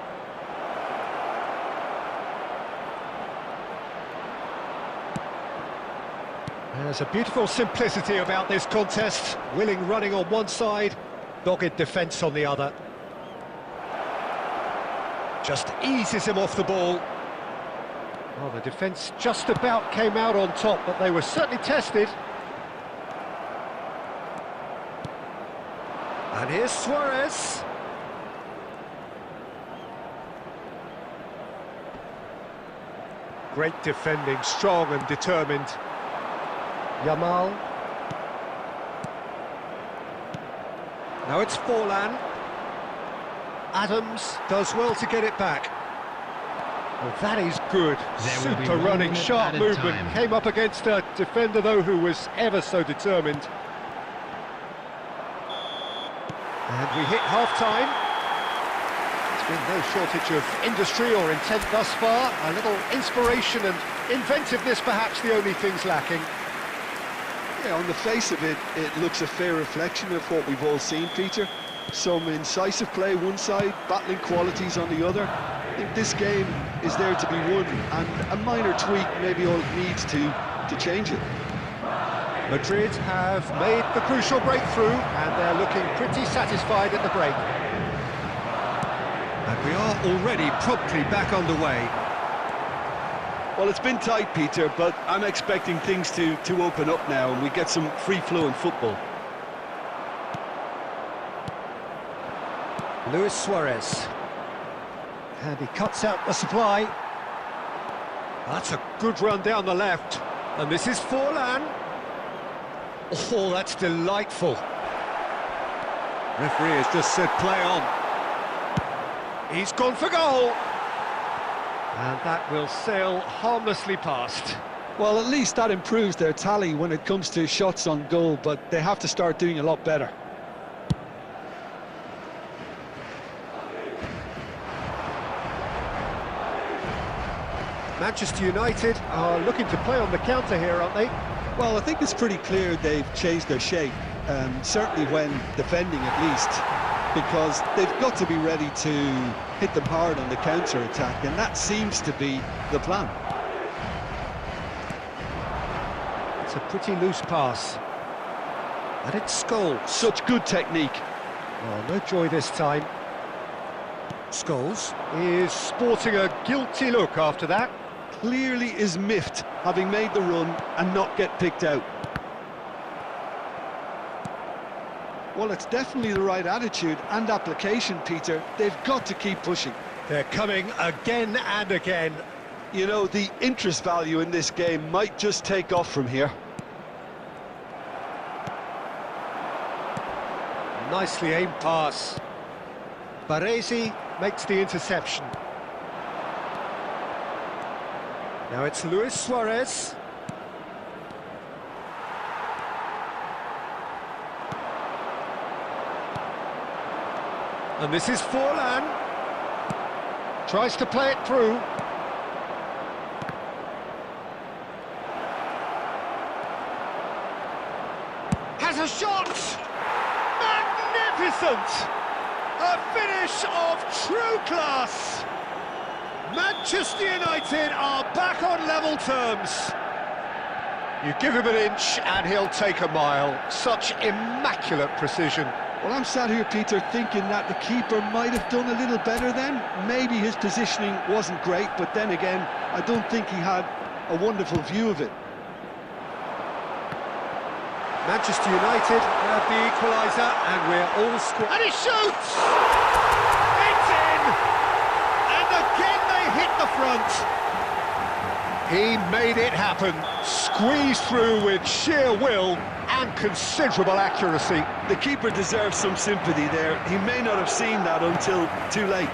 There's a beautiful simplicity about this contest. Willing running on one side, dogged defence on the other. Just eases him off the ball. Well, the defence just about came out on top, but they were certainly tested. And here's Suarez. Great defending, strong and determined. Yamal. Now it's Forlan. Adams does well to get it back. Well, that is good. Super running, sharp movement. Came up against a defender, though, who was ever so determined. And we hit half-time. There's been no shortage of industry or intent thus far. A little inspiration and inventiveness, perhaps, the only things lacking. Yeah, on the face of it, it looks a fair reflection of what we've all seen, Peter. Some incisive play one side, battling qualities on the other. I think this game is there to be won, and a minor tweak maybe all it needs to change it. Madrid have made the crucial breakthrough, and they're looking pretty satisfied at the break. And we are already promptly back underway. Well, it's been tight, Peter, but I'm expecting things to open up now and we get some free-flowing football. Luis Suarez. And he cuts out the supply. That's a good run down the left. And this is Forlan. Oh, that's delightful. Referee has just said play on. He's gone for goal. And that will sail harmlessly past. Well, at least that improves their tally when it comes to shots on goal, but they have to start doing a lot better. Manchester United are looking to play on the counter here, aren't they? Well, I think it's pretty clear they've changed their shape, certainly when defending at least, because they've got to be ready to hit them hard on the counter-attack, and that seems to be the plan. It's a pretty loose pass. And it's Scholes. Such good technique. Oh, no joy this time. Scholes is sporting a guilty look after that. Clearly is miffed, having made the run and not get picked out. Well, it's definitely the right attitude and application, Peter. They've got to keep pushing. They're coming again and again. You know, the interest value in this game might just take off from here. Nicely aimed pass. Baresi makes the interception. Now it's Luis Suarez. And this is Forlan. Tries to play it through. Has a shot! Magnificent! A finish of true class! Manchester United are back on level terms. You give him an inch and he'll take a mile. Such immaculate precision. Well, I'm sat here, Peter, thinking that the keeper might have done a little better then. Maybe his positioning wasn't great, but then again, I don't think he had a wonderful view of it. Manchester United have the equaliser, and we're all and he shoots! It's in! And again they hit the front. He made it happen, squeezed through with sheer will and considerable accuracy. The keeper deserves some sympathy there. He may not have seen that until too late.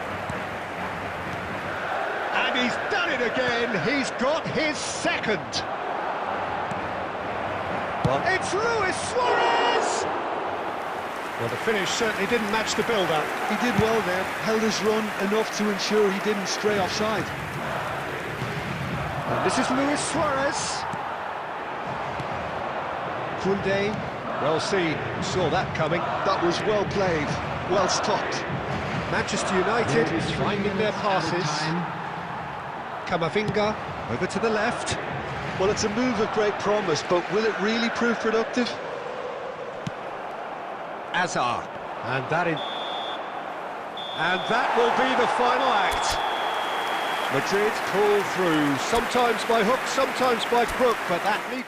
And he's done it again. He's got his second. Well, it's Luis Suarez! Well, the finish certainly didn't match the build-up. He did well there, held his run enough to ensure he didn't stray offside. And this is Luis Suarez. Koundé, well seen, saw that coming. That was well played, well stopped. Manchester United is finding their passes. Camavinga, over to the left. Well, it's a move of great promise, but will it really prove productive? Azar, and that will be the final act. Madrid pull through, sometimes by hook, sometimes by crook, but that needn't.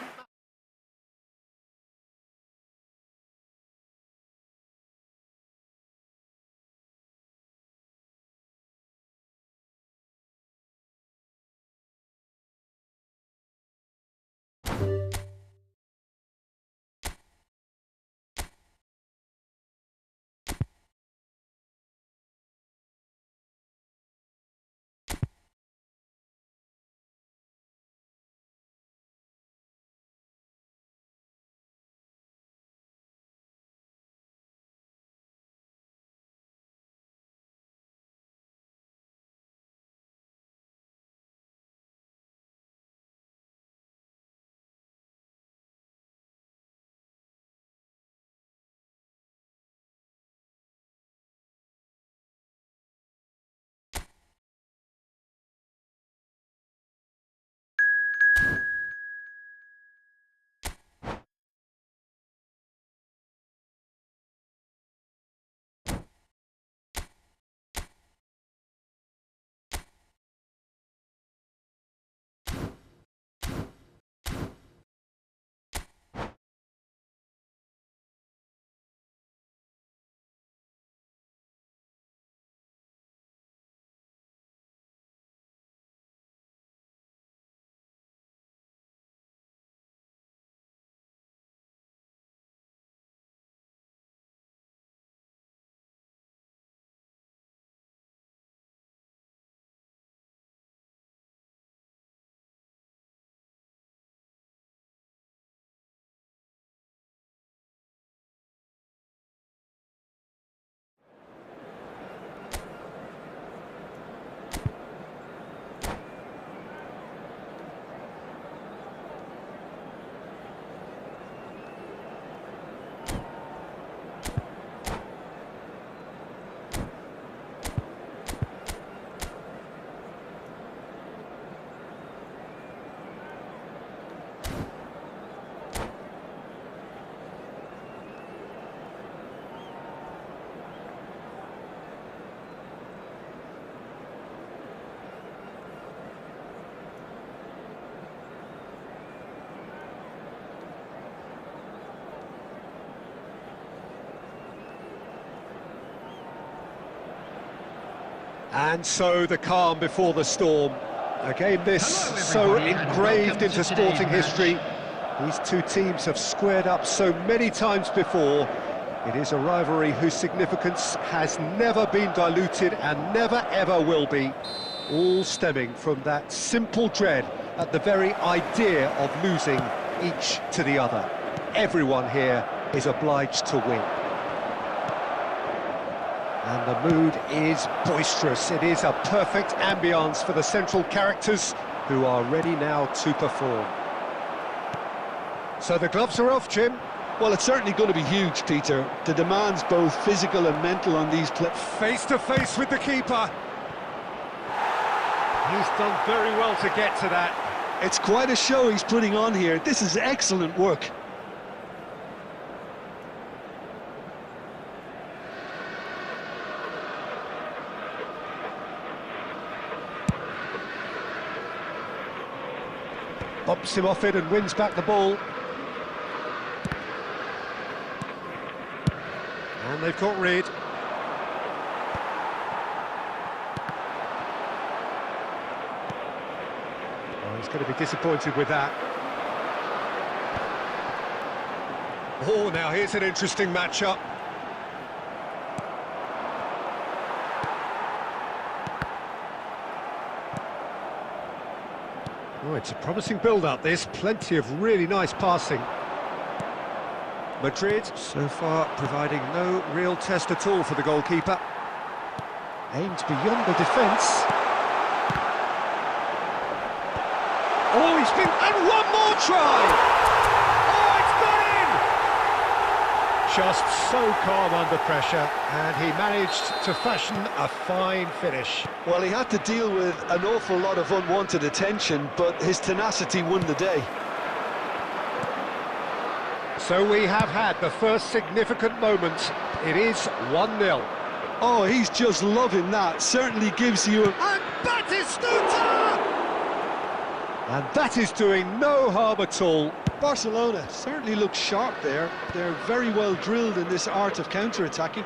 And so the calm before the storm. A game this so engraved into sporting history. These two teams have squared up so many times before. It is a rivalry whose significance has never been diluted and never ever will be. All stemming from that simple dread at the very idea of losing each to the other. Everyone here is obliged to win. And the mood is boisterous. It is a perfect ambience for the central characters who are ready now to perform. So the gloves are off, Jim. Well, it's certainly going to be huge, Peter. The demands, both physical and mental, on these players. Face to face with the keeper. He's done very well to get to that. It's quite a show he's putting on here. This is excellent work. Bumps him off it and wins back the ball. And they've got rid. Oh, he's going to be disappointed with that. Oh, now here's an interesting matchup. Oh, it's a promising build-up, this. Plenty of really nice passing. Madrid, so far, providing no real test at all for the goalkeeper. Aimed beyond the defence. Oh, he's been... And one more try! Oh, it's gone in! Just so calm under pressure, and he managed to fashion a fine finish. Well, he had to deal with an awful lot of unwanted attention, but his tenacity won the day. So we have had the first significant moment. It is 1-0. Oh, he's just loving that. Certainly gives you a... And Batistuta! And that is doing no harm at all. Barcelona certainly look sharp there. They're very well drilled in this art of counter-attacking.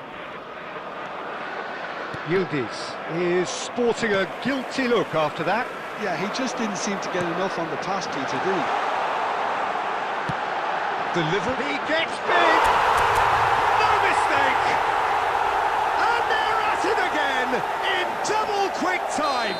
Yildiz is sporting a guilty look after that. Yeah, he just didn't seem to get enough on the pass, Peter, did he? Delivery. He gets big! No mistake! And they're at it again in double quick time.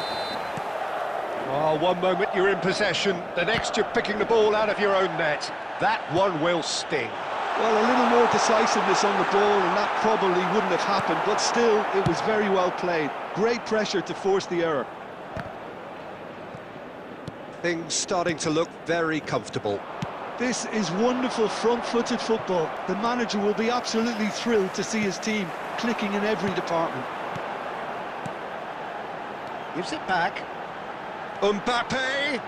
Oh, one moment you're in possession, the next you're picking the ball out of your own net. That one will sting. Well, a little more decisiveness on the ball and that probably wouldn't have happened, but still, it was very well played. Great pressure to force the error. Things starting to look very comfortable. This is wonderful front-footed football. The manager will be absolutely thrilled to see his team clicking in every department. Gives it back. Mbappe!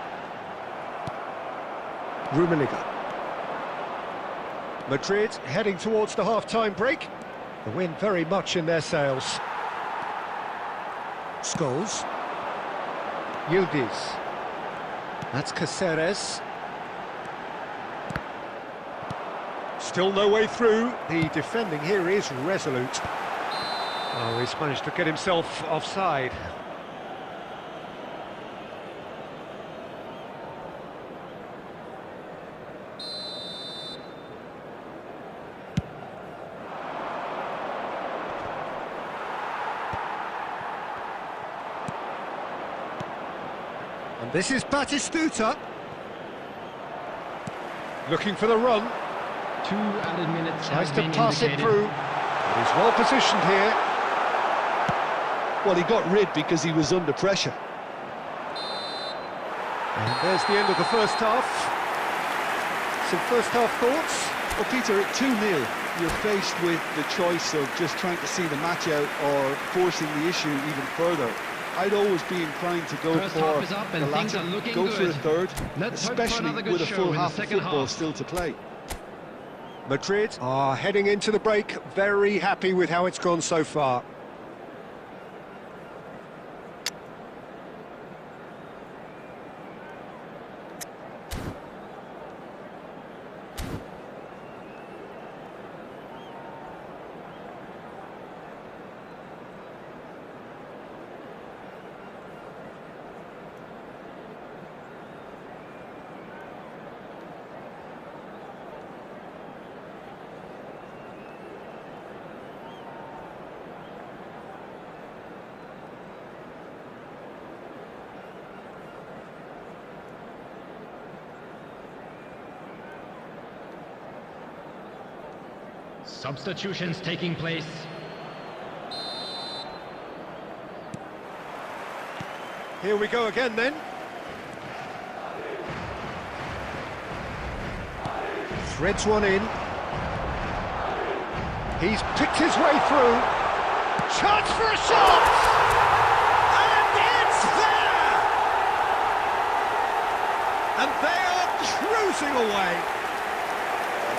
Rummenigge. Madrid heading towards the half-time break. The wind very much in their sails. Scholes. Yildiz. That's Caceres. Still no way through. The defending here is resolute. Oh, he's managed to get himself offside. And this is Batistuta. Looking for the run. 2 added minutes Tries has to been pass it indicated. through. But he's well positioned here. Well, he got rid because he was under pressure. And there's the end of the first half. Some first half thoughts? Well, Peter, at 2-0, you're faced with the choice of just trying to see the match out or forcing the issue even further. I'd always be inclined to go First for half is up and the things latter, are looking go for a good. third, Let's hope for especially another good with a show full in the half of second football half. still to play. Madrid are heading into the break, very happy with how it's gone so far. Substitutions taking place. Here we go again then. Threads one in. He's picked his way through. Chance for a shot! And it's there! And they are cruising away.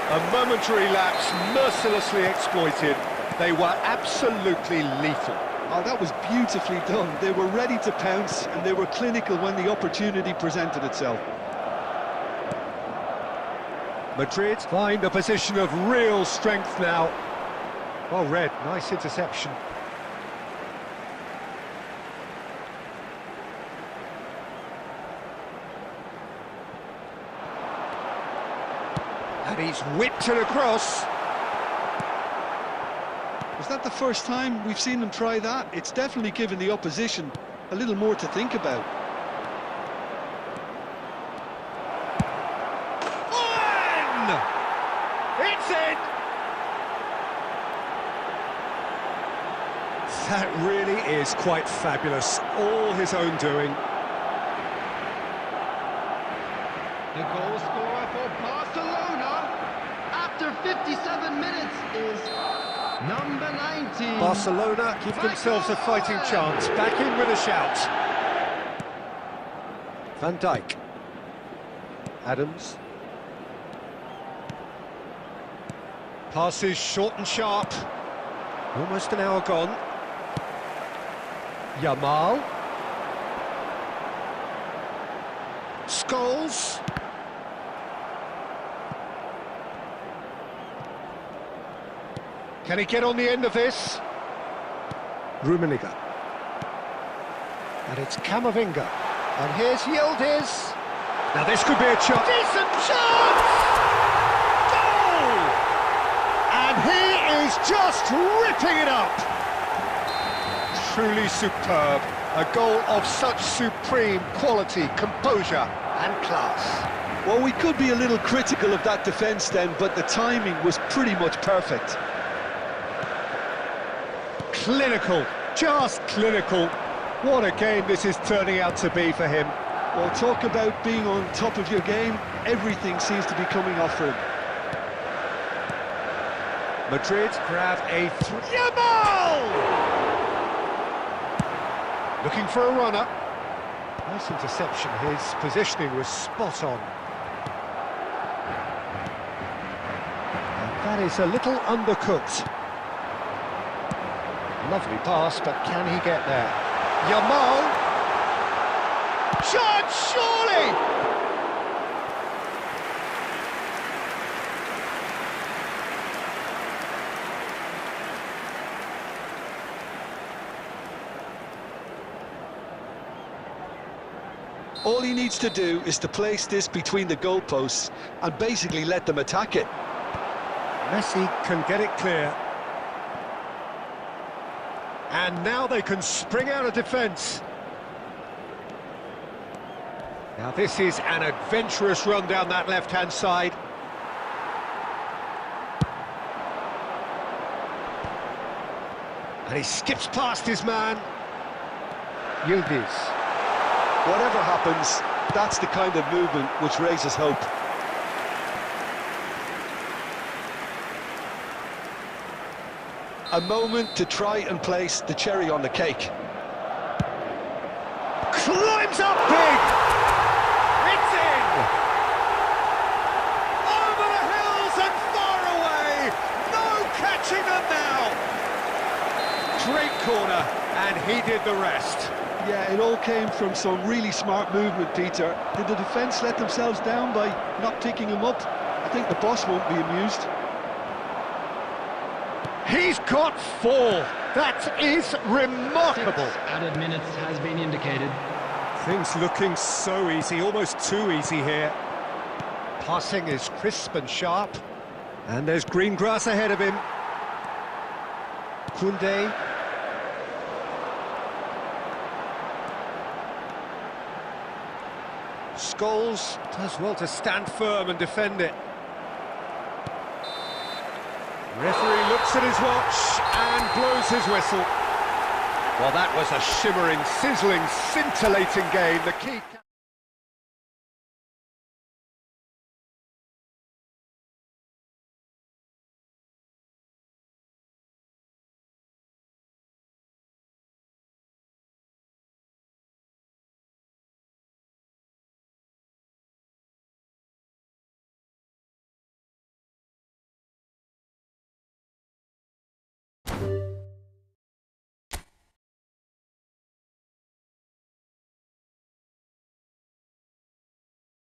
A momentary lapse mercilessly exploited. They were absolutely lethal. Oh, that was beautifully done. They were ready to pounce and they were clinical when the opportunity presented itself. Madrid find a position of real strength now. Well read, nice interception. And he's whipped it across. Was that the first time we've seen them try that? It's definitely given the opposition a little more to think about. It's in! That really is quite fabulous. All his own doing. The goal scorer for Barcelona after 57 minutes is number 19. Barcelona give themselves a fighting chance. Back in with a shout. Van Dijk. Adams. Passes short and sharp. Almost an hour gone. Yamal. Scholes. Can he get on the end of this? Rummenigge. And it's Camavinga. And here's Yildiz. Now this could be a chance. Decent chance! Goal! And he is just ripping it up. Truly superb. A goal of such supreme quality, composure and class. Well, we could be a little critical of that defence then, but the timing was pretty much perfect. Clinical, just clinical. What a game this is turning out to be for him. Well, talk about being on top of your game. Everything seems to be coming off for him. Madrid grab a Yamal! Looking for a runner. Nice interception. His positioning was spot on. And that is a little undercooked. Lovely pass, but can he get there? Yamal! Shot, surely! All he needs to do is to place this between the goalposts and basically let them attack it. Messi can get it clear. And now they can spring out of defence. Now this is an adventurous run down that left-hand side. And he skips past his man. Yildiz. Whatever happens, that's the kind of movement which raises hope. A moment to try and place the cherry on the cake. Climbs up big! It's in! Over the hills and far away! No catching them now! Great corner, and he did the rest. Yeah, it all came from some really smart movement, Peter. Did the defence let themselves down by not picking him up? I think the boss won't be amused. He's got 4. That is remarkable. 6 added minutes has been indicated. Things looking so easy, almost too easy here. Passing is crisp and sharp. And there's green grass ahead of him. Koundé. Scholes does well to stand firm and defend it. Referee looks at his watch and blows his whistle. Well, that was a shimmering, sizzling, scintillating game. The key...